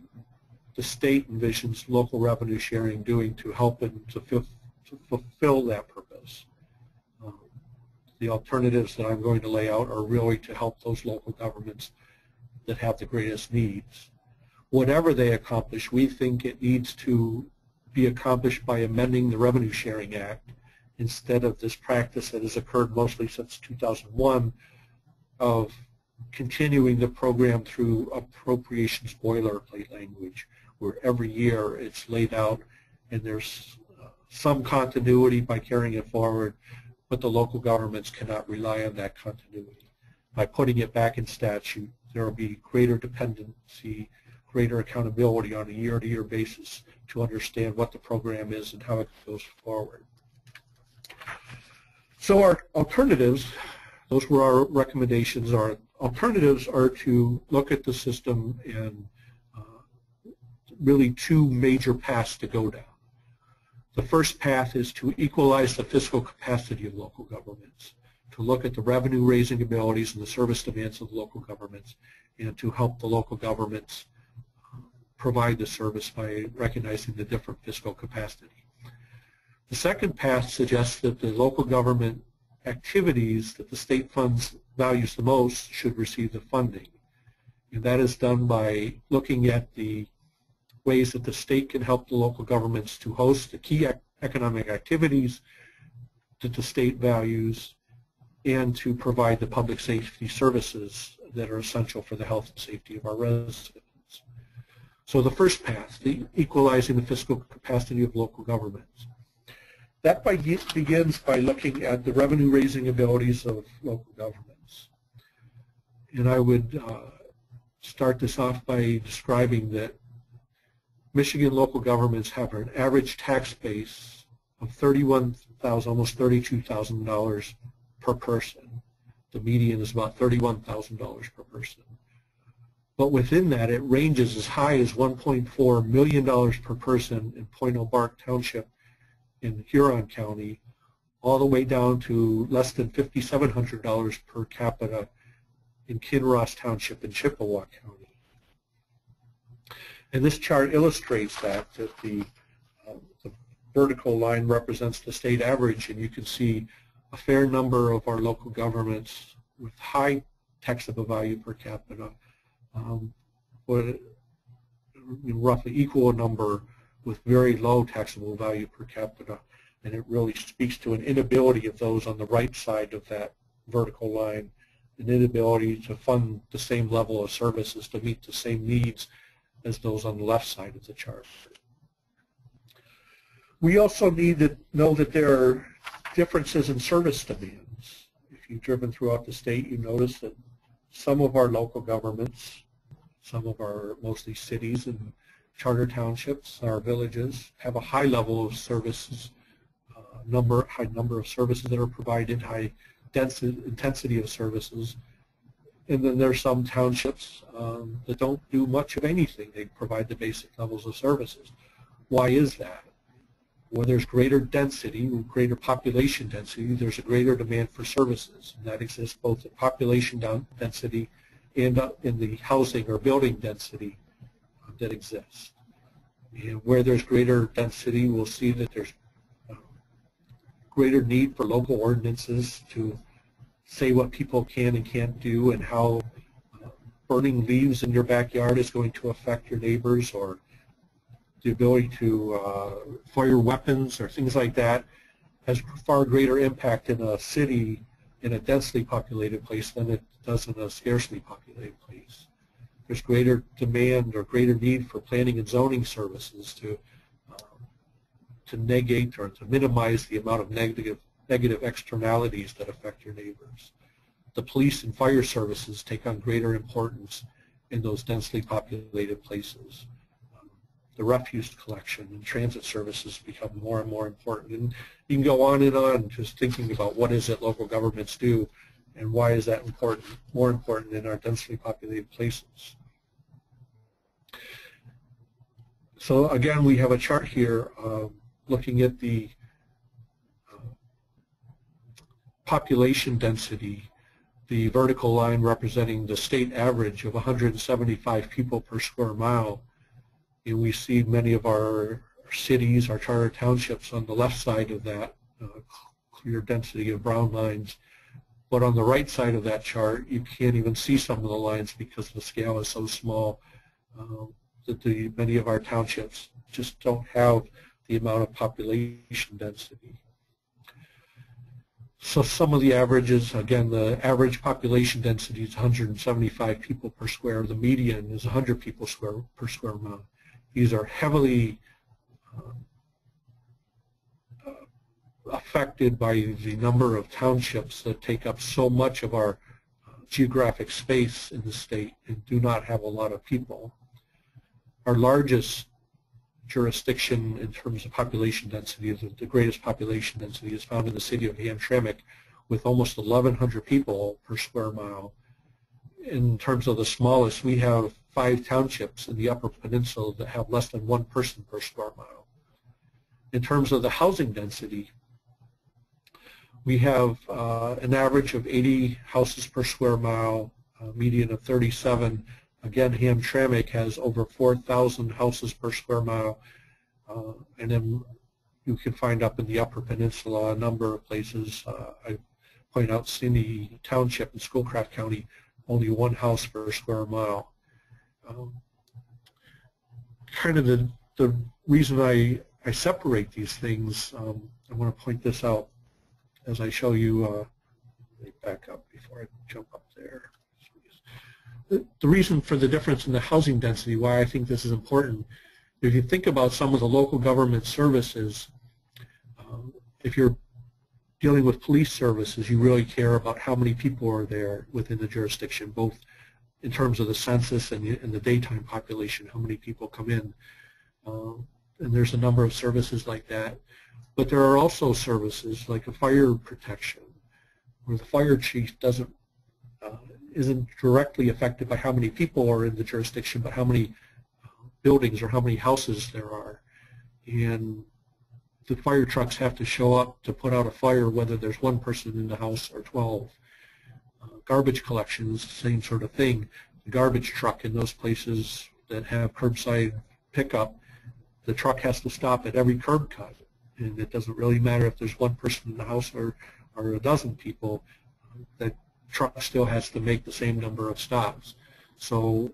state envisions local revenue sharing doing to help and to fulfill that purpose? The alternatives that I'm going to lay out are really to help those local governments that have the greatest needs. Whatever they accomplish, we think it needs to be accomplished by amending the Revenue Sharing Act instead of this practice that has occurred mostly since 2001 of continuing the program through appropriations boilerplate language, where every year it's laid out and there's some continuity by carrying it forward, but the local governments cannot rely on that continuity. By putting it back in statute, there will be greater dependency, greater accountability on a year-to-year basis to understand what the program is and how it goes forward. So our alternatives, those were our recommendations. Our alternatives are to look at the system and really two major paths to go down. The first path is to equalize the fiscal capacity of local governments, to look at the revenue-raising abilities and the service demands of local governments, and to help the local governments provide the service by recognizing the different fiscal capacity. The second path suggests that the local government activities that the state funds values the most should receive the funding. And that is done by looking at the ways that the state can help the local governments to host the key economic activities that the state values and to provide the public safety services that are essential for the health and safety of our residents. So the first path, the equalizing the fiscal capacity of local governments. That begins by looking at the revenue-raising abilities of local governments. And I would start this off by describing that Michigan local governments have an average tax base of $31,000, almost $32,000 per person. The median is about $31,000 per person. But within that, it ranges as high as $1.4 million per person in Point O'Bark Township in Huron County, all the way down to less than $5,700 per capita in Kinross Township in Chippewa County. And this chart illustrates that the vertical line represents the state average, and you can see a fair number of our local governments with high taxable value per capita, roughly equal number with very low taxable value per capita, and it really speaks to an inability of those on the right side of that vertical line, an inability to fund the same level of services to meet the same needs as those on the left side of the chart. We also need to know that there are differences in service demands. If you've driven throughout the state, you notice that some of our local governments, some of our mostly cities and charter townships, our villages, have a high level of services, high number of services that are provided, high intensity of services. And then there are some townships that don't do much of anything. They provide the basic levels of services. Why is that? When there's greater density, greater population density, there's a greater demand for services. And that exists both in population density and in the housing or building density that exists. And where there's greater density, we'll see that there's greater need for local ordinances to say what people can and can't do and how burning leaves in your backyard is going to affect your neighbors, or the ability to fire weapons or things like that has far greater impact in a city, in a densely populated place, than it does in a scarcely populated place. There's greater demand or greater need for planning and zoning services to to negate or to minimize the amount of negative externalities that affect your neighbors. The police and fire services take on greater importance in those densely populated places. The refuse collection and transit services become more and more important. And you can go on and on just thinking about what is it local governments do and why is that important, more important in our densely populated places. So again, we have a chart here looking at the population density, the vertical line representing the state average of 175 people per square mile. And we see many of our cities, our charter townships on the left side of that clear density of brown lines. But on the right side of that chart, you can't even see some of the lines because the scale is so small that many of our townships just don't have the amount of population density. So some of the averages, again, the average population density is 175 people per square. The median is 100 people per square mile. These are heavily affected by the number of townships that take up so much of our geographic space in the state and do not have a lot of people. Our largest jurisdiction in terms of population density, the greatest population density, is found in the city of Hamtramck with almost 1,100 people per square mile. In terms of the smallest, we have 5 townships in the Upper Peninsula that have less than 1 person per square mile. In terms of the housing density, we have an average of 80 houses per square mile, a median of 37. Again, Hamtramck has over 4,000 houses per square mile, and then you can find up in the Upper Peninsula a number of places. I point out Cindy Township in Schoolcraft County, only 1 house per square mile. Kind of the reason I separate these things, I want to point this out as I show you. Let me back up before I jump up there. The reason for the difference in the housing density, why I think this is important, if you think about some of the local government services, if you're dealing with police services, you really care about how many people are there within the jurisdiction, both in terms of the census and the daytime population, how many people come in. And there's a number of services like that. But there are also services like a fire protection, where the fire chief isn't directly affected by how many people are in the jurisdiction, but how many buildings or how many houses there are. And the fire trucks have to show up to put out a fire whether there's 1 person in the house or 12. Garbage collections, same sort of thing. The garbage truck in those places that have curbside pickup, the truck has to stop at every curb cut. And it doesn't really matter if there's 1 person in the house or a dozen people. That truck still has to make the same number of stops. So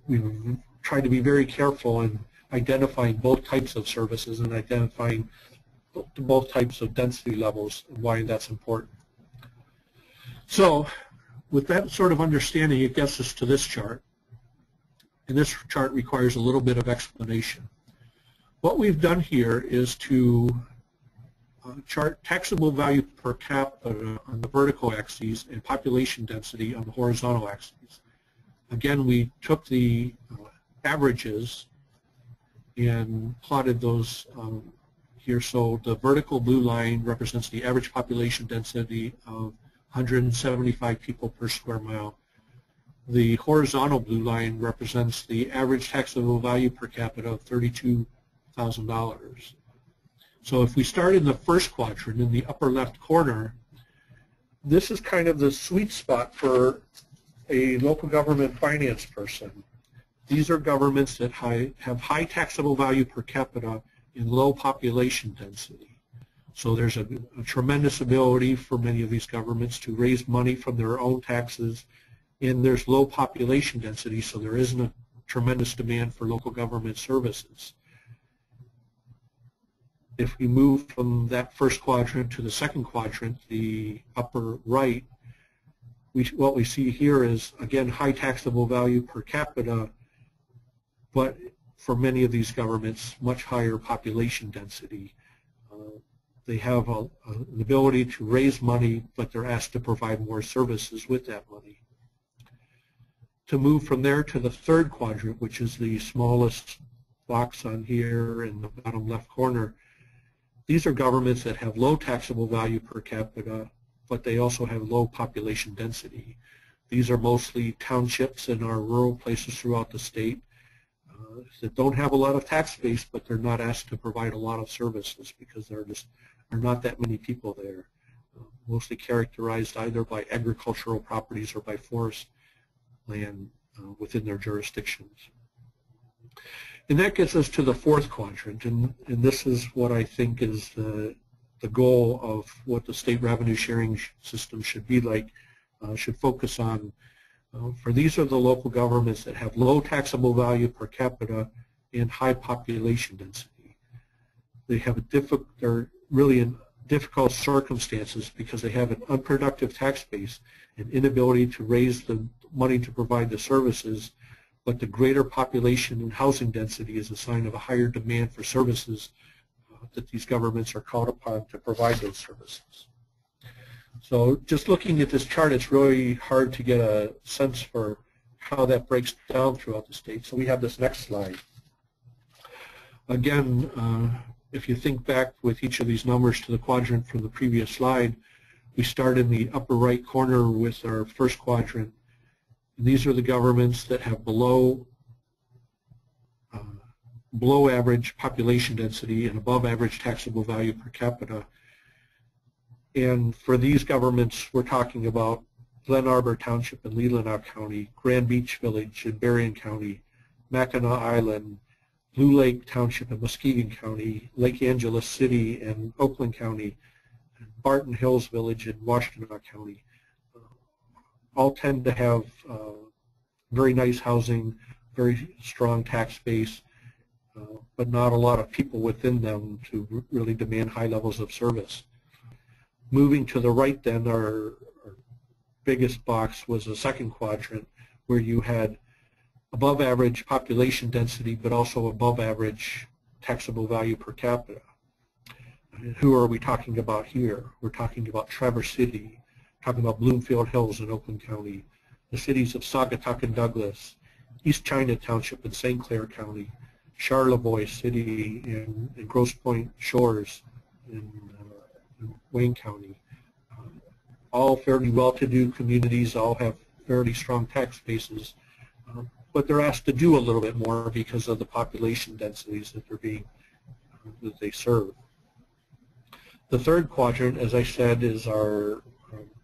we've tried to be very careful in identifying both types of services and identifying both types of density levels and why that's important. So with that sort of understanding, it gets us to this chart. And this chart requires a little bit of explanation. What we've done here is to chart taxable value per capita on the vertical axes and population density on the horizontal axes. Again, we took the averages and plotted those here. So the vertical blue line represents the average population density of 175 people per square mile. The horizontal blue line represents the average taxable value per capita of $32,000. So if we start in the first quadrant in the upper left corner, this is kind of the sweet spot for a local government finance person. These are governments that have high taxable value per capita and low population density. So there's a tremendous ability for many of these governments to raise money from their own taxes, and there's low population density, so there isn't a tremendous demand for local government services. If we move from that first quadrant to the second quadrant, the upper right, what we see here is, again, high taxable value per capita, but for many of these governments, much higher population density. They have an ability to raise money, but they're asked to provide more services with that money. To move from there to the third quadrant, which is the smallest box on here in the bottom left corner, these are governments that have low taxable value per capita, but they also have low population density. These are mostly townships in our rural places throughout the state that don't have a lot of tax base, but they're not asked to provide a lot of services because there are not that many people there. Mostly characterized either by agricultural properties or by forest land within their jurisdictions. And that gets us to the fourth quadrant, and this is what I think is the goal of what the state revenue sharing system should be like, should focus on. For these are the local governments that have low taxable value per capita and high population density. They're really in difficult circumstances because they have an unproductive tax base and inability to raise the money to provide the services, but the greater population and housing density is a sign of a higher demand for services that these governments are called upon to provide those services. So just looking at this chart, it's really hard to get a sense for how that breaks down throughout the state. So we have this next slide. Again, if you think back with each of these numbers to the quadrant from the previous slide, we start in the upper right corner with our first quadrant. And these are the governments that have below average population density and above average taxable value per capita. And for these governments, we're talking about Glen Arbor Township in Leelanau County, Grand Beach Village in Berrien County, Mackinac Island, Blue Lake Township in Muskegon County, Lake Angeles City in Oakland County, and Barton Hills Village in Washtenaw County. All tend to have very nice housing, very strong tax base, but not a lot of people within them to really demand high levels of service. Moving to the right then, our biggest box was the second quadrant, where you had above average population density but also above average taxable value per capita. And who are we talking about here? We're talking about Traverse City, talking about Bloomfield Hills in Oakland County, the cities of Saugatuck and Douglas, East China Township in St. Clair County, Charlevoix City in Grosse Pointe Shores in Wayne County. All fairly well-to-do communities, all have fairly strong tax bases, but they're asked to do a little bit more because of the population densities that that they serve. The third quadrant, as I said, is that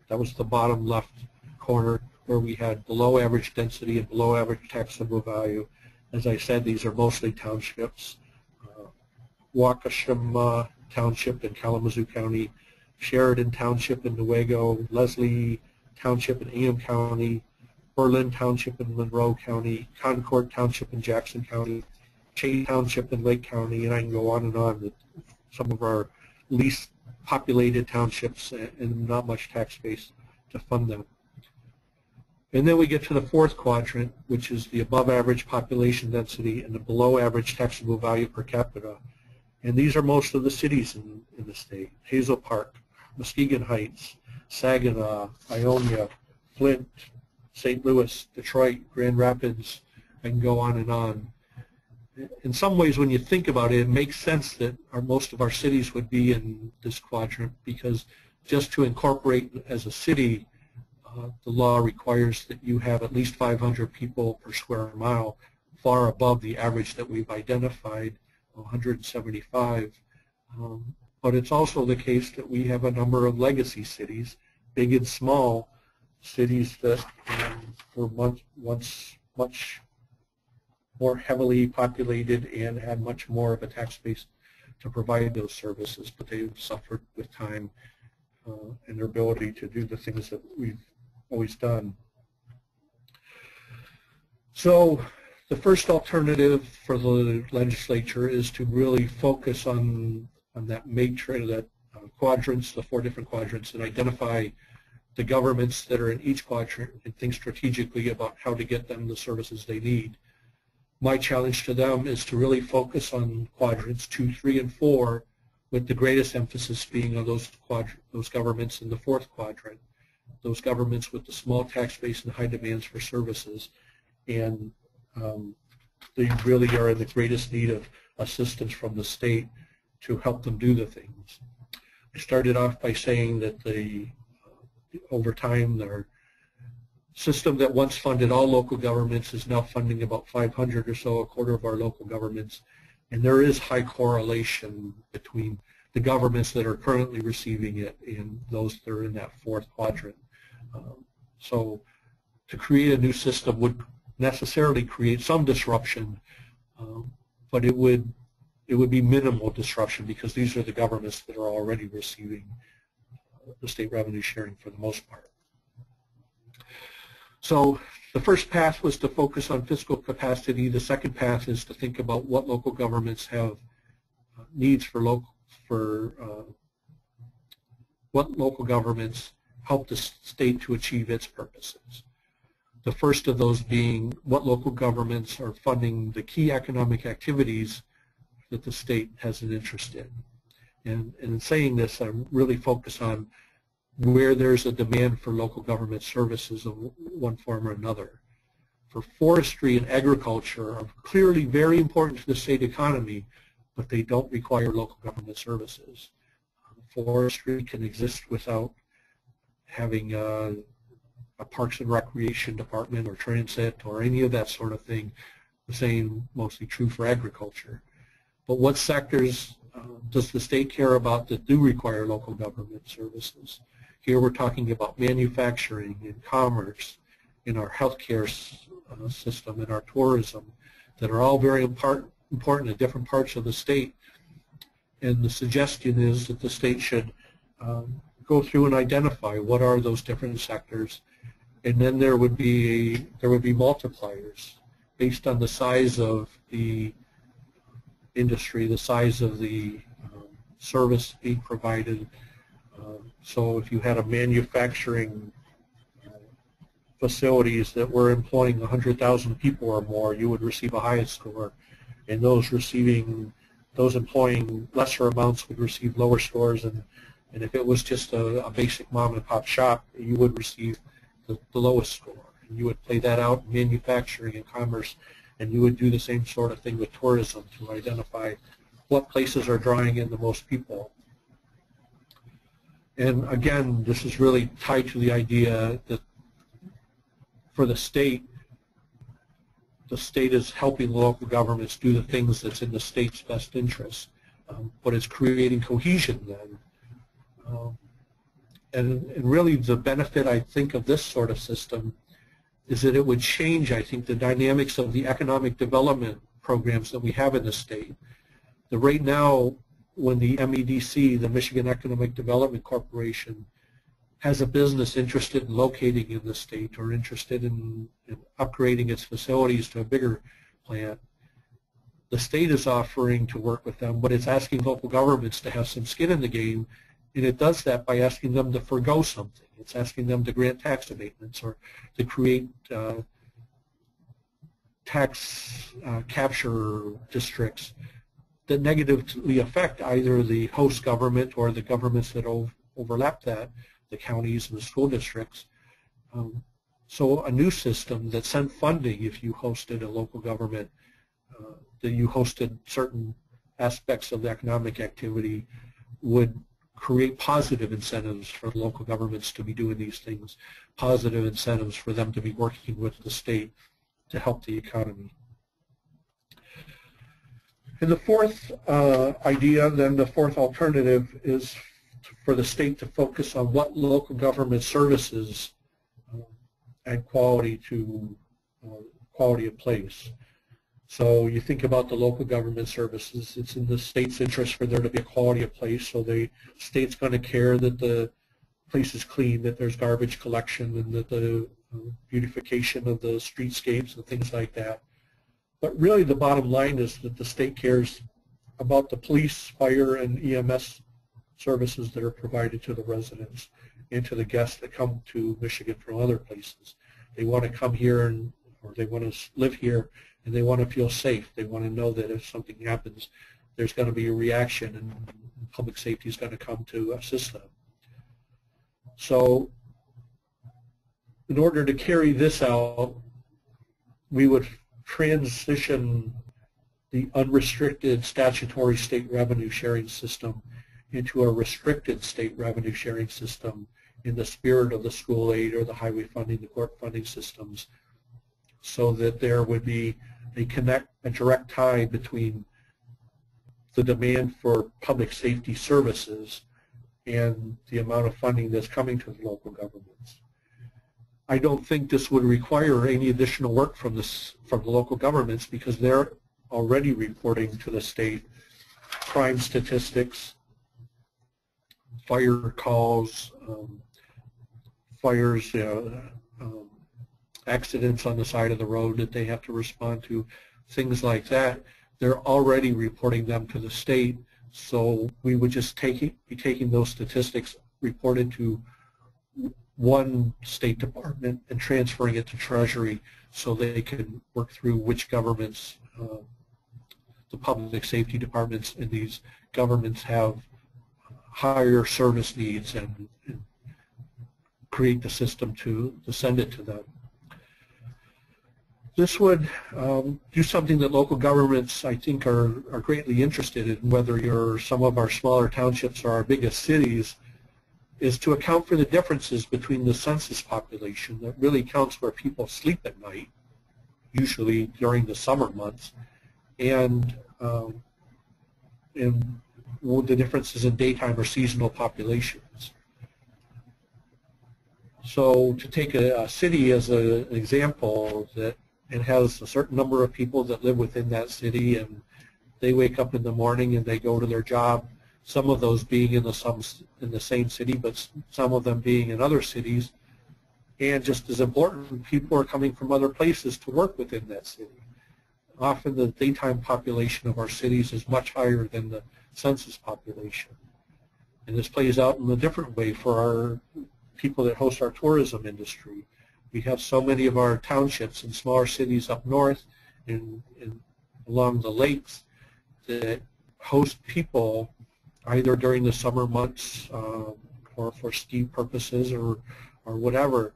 was the bottom left corner, where we had below average density and below average taxable value. As I said, these are mostly townships. Waukesha Township in Kalamazoo County, Sheridan Township in Newaygo, Leslie Township in Ingham County, Berlin Township in Monroe County, Concord Township in Jackson County, Chase Township in Lake County, and I can go on and on with some of our least populated townships and not much tax base to fund them. And then we get to the fourth quadrant, which is the above average population density and the below average taxable value per capita. And these are most of the cities in the state: Hazel Park, Muskegon Heights, Saginaw, Ionia, Flint, St. Louis, Detroit, Grand Rapids. I can go on and on. In some ways, when you think about it, it makes sense that most of our cities would be in this quadrant, because just to incorporate as a city, the law requires that you have at least 500 people per square mile, far above the average that we've identified, 175. But it's also the case that we have a number of legacy cities, big and small, cities that were once much more heavily populated and had much more of a tax base to provide those services, but they've suffered with time and their ability to do the things that we've always done. So the first alternative for the legislature is to really focus on that matrix, that quadrants, the 4 different quadrants, and identify the governments that are in each quadrant and think strategically about how to get them the services they need. My challenge to them is to really focus on quadrants 2, 3, and 4, with the greatest emphasis being on those governments in the fourth quadrant, those governments with the small tax base and high demands for services, and they really are in the greatest need of assistance from the state to help them do the things. I started off by saying that over time, their system that once funded all local governments is now funding about 500 or so, a quarter of our local governments. And there is high correlation between the governments that are currently receiving it and those that are in that fourth quadrant. So to create a new system would necessarily create some disruption, but it would be minimal disruption because these are the governments that are already receiving the state revenue sharing for the most part. So the first path was to focus on fiscal capacity. The second path is to think about what local governments have needs what local governments help the state to achieve its purposes. The first of those being what local governments are funding the key economic activities that the state has an interest in. And in saying this, I'm really focused on where there's a demand for local government services of one form or another. For forestry and agriculture are clearly very important to the state economy, but they don't require local government services. Forestry can exist without having a Parks and Recreation Department or transit or any of that sort of thing. The same mostly true for agriculture. But what sectors does the state care about that do require local government services? Here we're talking about manufacturing and commerce, in our healthcare system, in our tourism, that are all very important in different parts of the state. And the suggestion is that the state should go through and identify what are those different sectors, and then there would be multipliers based on the size of the industry, the size of the service being provided. So if you had a manufacturing facilities that were employing 100,000 people or more, you would receive a highest score, and those employing lesser amounts would receive lower scores, and if it was just a basic mom and pop shop, you would receive the lowest score. And you would play that out in manufacturing and commerce, and you would do the same sort of thing with tourism to identify what places are drawing in the most people. And again, this is really tied to the idea that for the state is helping local governments do the things that's in the state's best interest, but it's creating cohesion then. And really the benefit, I think, of this sort of system is that it would change, I think, the dynamics of the economic development programs that we have in the state. Right now, when the MEDC, the Michigan Economic Development Corporation, has a business interested in locating in the state or interested in upgrading its facilities to a bigger plant, the state is offering to work with them, but it's asking local governments to have some skin in the game, and it does that by asking them to forgo something. It's asking them to grant tax abatements or to create tax capture districts that negatively affect either the host government or the governments that overlap that, the counties and the school districts. So a new system that sent funding if you hosted a local government, that you hosted certain aspects of the economic activity, would create positive incentives for local governments to be doing these things, positive incentives for them to be working with the state to help the economy. And the fourth idea, then the fourth alternative, is for the state to focus on what local government services add quality to quality of place. So you think about the local government services, it's in the state's interest for there to be a quality of place, so the state's going to care that the place is clean, that there's garbage collection, and that the beautification of the streetscapes and things like that. But really the bottom line is that the state cares about the police, fire, and EMS services that are provided to the residents and to the guests that come to Michigan from other places. They want to come here or they want to live here, and they want to feel safe. They want to know that if something happens, there's going to be a reaction, and public safety is going to come to assist them. So in order to carry this out, we would transition the unrestricted statutory state revenue sharing system into a restricted state revenue sharing system in the spirit of the school aid or the highway funding, the court funding systems, so that there would be a direct tie between the demand for public safety services and the amount of funding that's coming to the local governments. I don't think this would require any additional work from the local governments, because they're already reporting to the state crime statistics, fire calls, fires, accidents on the side of the road that they have to respond to, things like that. They're already reporting them to the state, so we would just be taking those statistics reported to one state department and transferring it to Treasury so they can work through which governments, the public safety departments in these governments have higher service needs, and create the system to send it to them. This would do something that local governments, I think, are greatly interested in, whether you're some of our smaller townships or our biggest cities, is to account for the differences between the census population that really counts where people sleep at night, usually during the summer months, and the differences in daytime or seasonal populations. So to take a city as an example, that it has a certain number of people that live within that city, and they wake up in the morning and they go to their job, some of those being in the same city, but some of them being in other cities. And just as important, people are coming from other places to work within that city. Often the daytime population of our cities is much higher than the census population. And this plays out in a different way for our people that host our tourism industry. We have so many of our townships in smaller cities up north and along the lakes that host people either during the summer months or for ski purposes or whatever.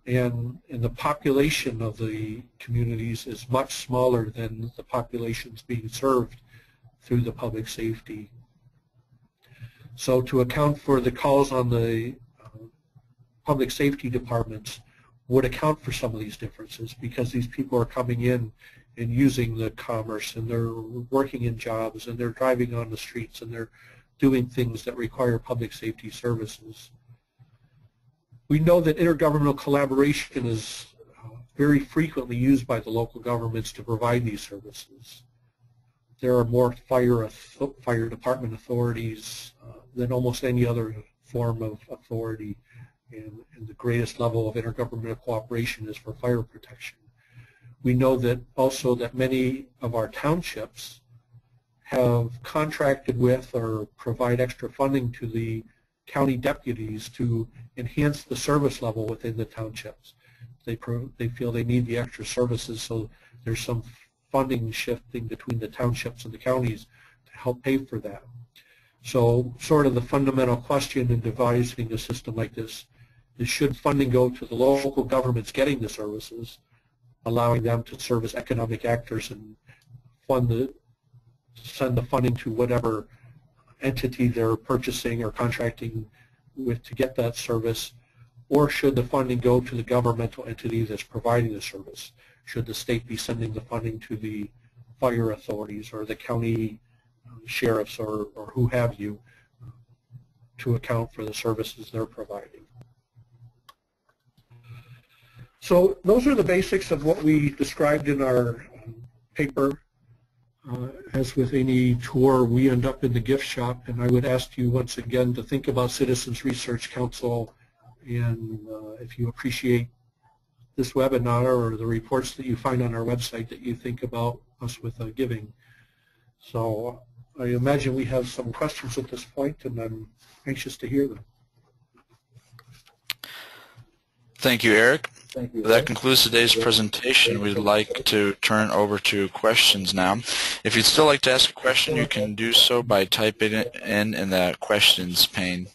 And the population of the communities is much smaller than the populations being served through the public safety. So to account for the calls on the public safety departments would account for some of these differences, because these people are coming in and using the commerce, and they're working in jobs, and they're driving on the streets, and they're doing things that require public safety services. We know that intergovernmental collaboration is very frequently used by the local governments to provide these services. There are more fire department authorities than almost any other form of authority, and the greatest level of intergovernmental cooperation is for fire protection. We know that also that many of our townships have contracted with or provide extra funding to the county deputies to enhance the service level within the townships. They feel they need the extra services, so there's some funding shifting between the townships and the counties to help pay for that. So sort of the fundamental question in devising a system like this is, should funding go to the local governments getting the services, allowing them to serve as economic actors and send the funding to whatever entity they're purchasing or contracting with to get that service, or should the funding go to the governmental entity that's providing the service? Should the state be sending the funding to the fire authorities or the county sheriffs or who have you to account for the services they're providing? So those are the basics of what we described in our paper. As with any tour, we end up in the gift shop, and I would ask you once again to think about Citizens Research Council, and if you appreciate this webinar or the reports that you find on our website, that you think about us with giving. So I imagine we have some questions at this point, and I'm anxious to hear them. Thank you, Eric. That concludes today's presentation. We'd like to turn over to questions now. If you'd still like to ask a question, you can do so by typing it in the questions pane.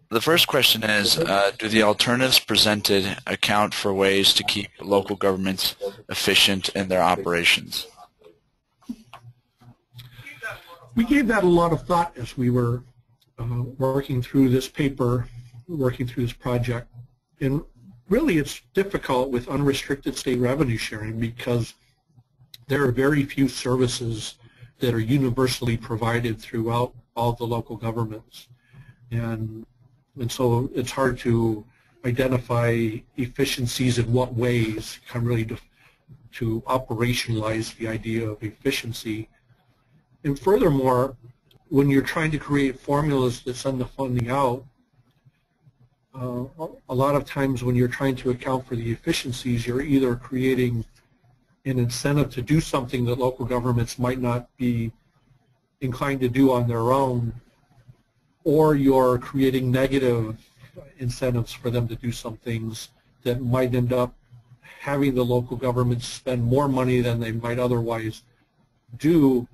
The first question is, do the alternatives presented account for ways to keep local governments efficient in their operations? We gave that a lot of thought as we were working through this paper, working through this project. And really it's difficult with unrestricted state revenue sharing because there are very few services that are universally provided throughout all the local governments. And so it's hard to identify efficiencies in what ways, kind of really to operationalize the idea of efficiency. And furthermore, when you're trying to create formulas that send the funding out, a lot of times when you're trying to account for the efficiencies, you're either creating an incentive to do something that local governments might not be inclined to do on their own, or you're creating negative incentives for them to do some things that might end up having the local governments spend more money than they might otherwise do,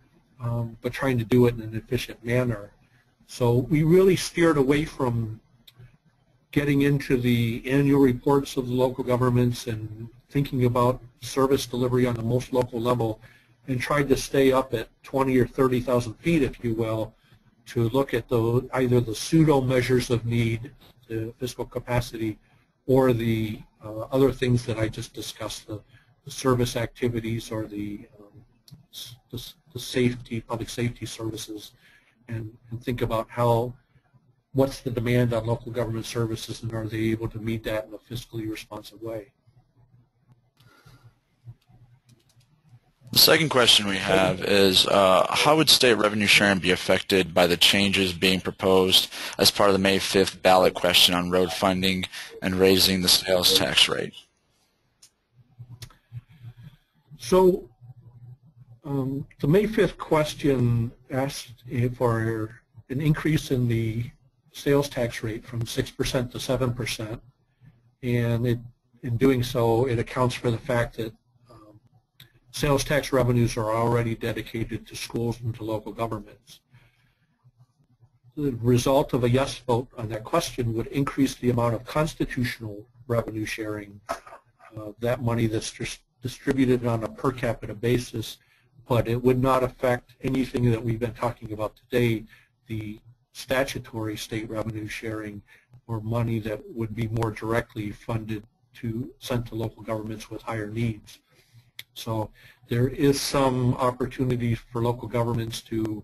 but trying to do it in an efficient manner. So we really steered away from getting into the annual reports of the local governments and thinking about service delivery on the most local level, and tried to stay up at 20 or 30,000 feet, if you will, to look at either the pseudo measures of need, the fiscal capacity, or the other things that I just discussed, the service activities or the safety, public safety services, and think about what's the demand on local government services, and are they able to meet that in a fiscally responsive way. The second question we have is, how would state revenue sharing be affected by the changes being proposed as part of the May 5th ballot question on road funding and raising the sales tax rate? So the May 5th question asked for an increase in the sales tax rate from 6% to 7%, and in doing so, it accounts for the fact that sales tax revenues are already dedicated to schools and to local governments. The result of a yes vote on that question would increase the amount of constitutional revenue sharing, that money that's distributed on a per capita basis, but it would not affect anything that we've been talking about today, the statutory state revenue sharing, or money that would be more directly funded sent to local governments with higher needs. So there is some opportunity for local governments to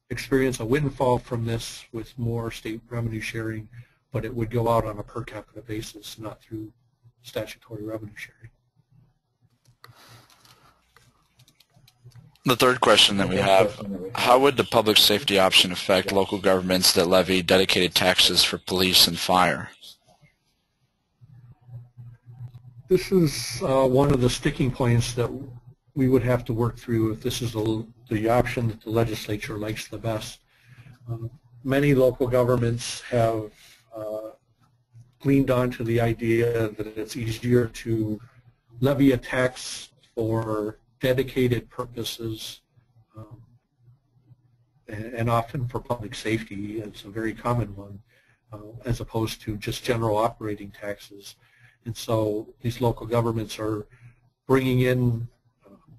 experience a windfall from this with more state revenue sharing, but it would go out on a per capita basis, not through statutory revenue sharing. The third question that we have, how would the public safety option affect local governments that levy dedicated taxes for police and fire? This is one of the sticking points that we would have to work through if this is the option that the legislature likes the best. Many local governments have gleaned onto the idea that it's easier to levy a tax for dedicated purposes, and often for public safety. It's a very common one, as opposed to just general operating taxes. And so these local governments are bringing in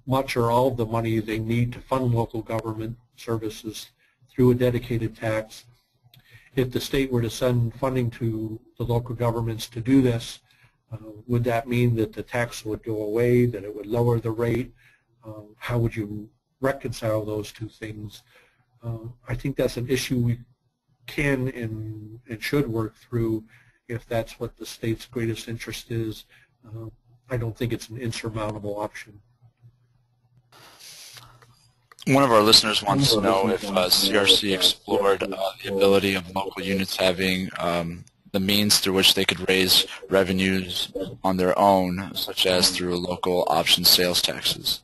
much or all of the money they need to fund local government services through a dedicated tax. If the state were to send funding to the local governments to do this, would that mean that the tax would go away, that it would lower the rate? How would you reconcile those two things? I think that's an issue we can and should work through if that's what the state's greatest interest is. I don't think it's an insurmountable option. One of our listeners wants to know if CRC explored the ability of local units having the means through which they could raise revenues on their own, such as through local option sales taxes.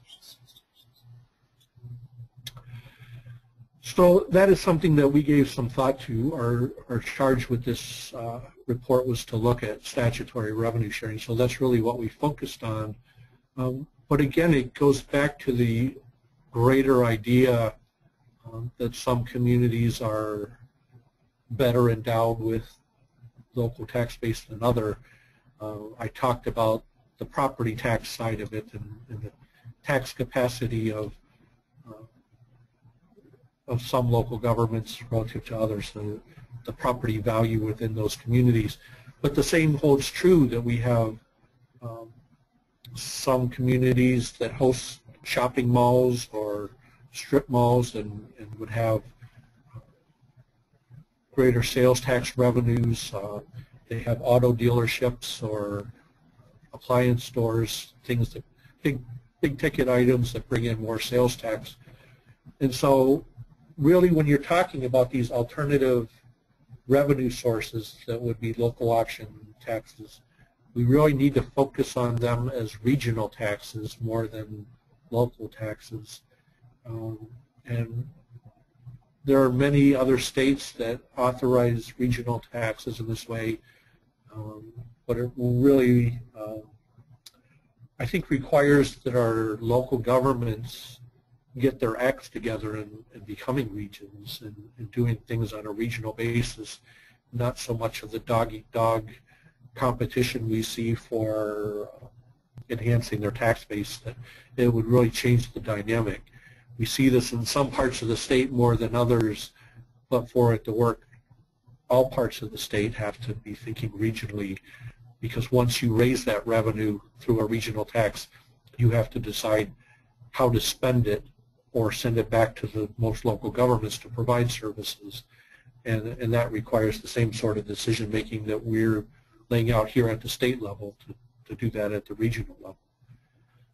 So that is something that we gave some thought to. Our charge with this report was to look at statutory revenue sharing, so that's really what we focused on. But again, it goes back to the greater idea that some communities are better endowed with local tax base than other. I talked about the property tax side of it and the tax capacity of some local governments relative to others, the property value within those communities. But the same holds true that we have some communities that host shopping malls or strip malls and would have greater sales tax revenues. They have auto dealerships or appliance stores, things that big ticket items that bring in more sales tax. And so really when you're talking about these alternative revenue sources that would be local option taxes, we really need to focus on them as regional taxes more than local taxes. And there are many other states that authorize regional taxes in this way, but it really, I think, requires that our local governments get their acts together in becoming regions and doing things on a regional basis, not so much of the dog-eat-dog competition we see for enhancing their tax base, that it would really change the dynamic. We see this in some parts of the state more than others, but for it to work, all parts of the state have to be thinking regionally, because once you raise that revenue through a regional tax, you have to decide how to spend it or send it back to the most local governments to provide services. And that requires the same sort of decision making that we're laying out here at the state level to do that at the regional level.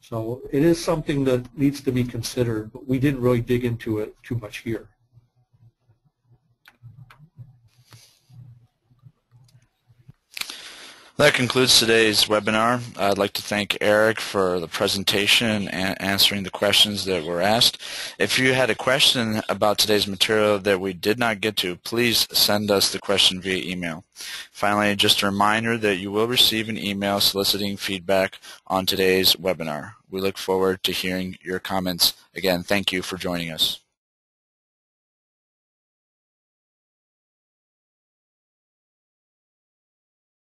So it is something that needs to be considered, but we didn't really dig into it too much here. That concludes today's webinar. I'd like to thank Eric for the presentation and answering the questions that were asked. If you had a question about today's material that we did not get to, please send us the question via email. Finally, just a reminder that you will receive an email soliciting feedback on today's webinar. We look forward to hearing your comments. Again, thank you for joining us.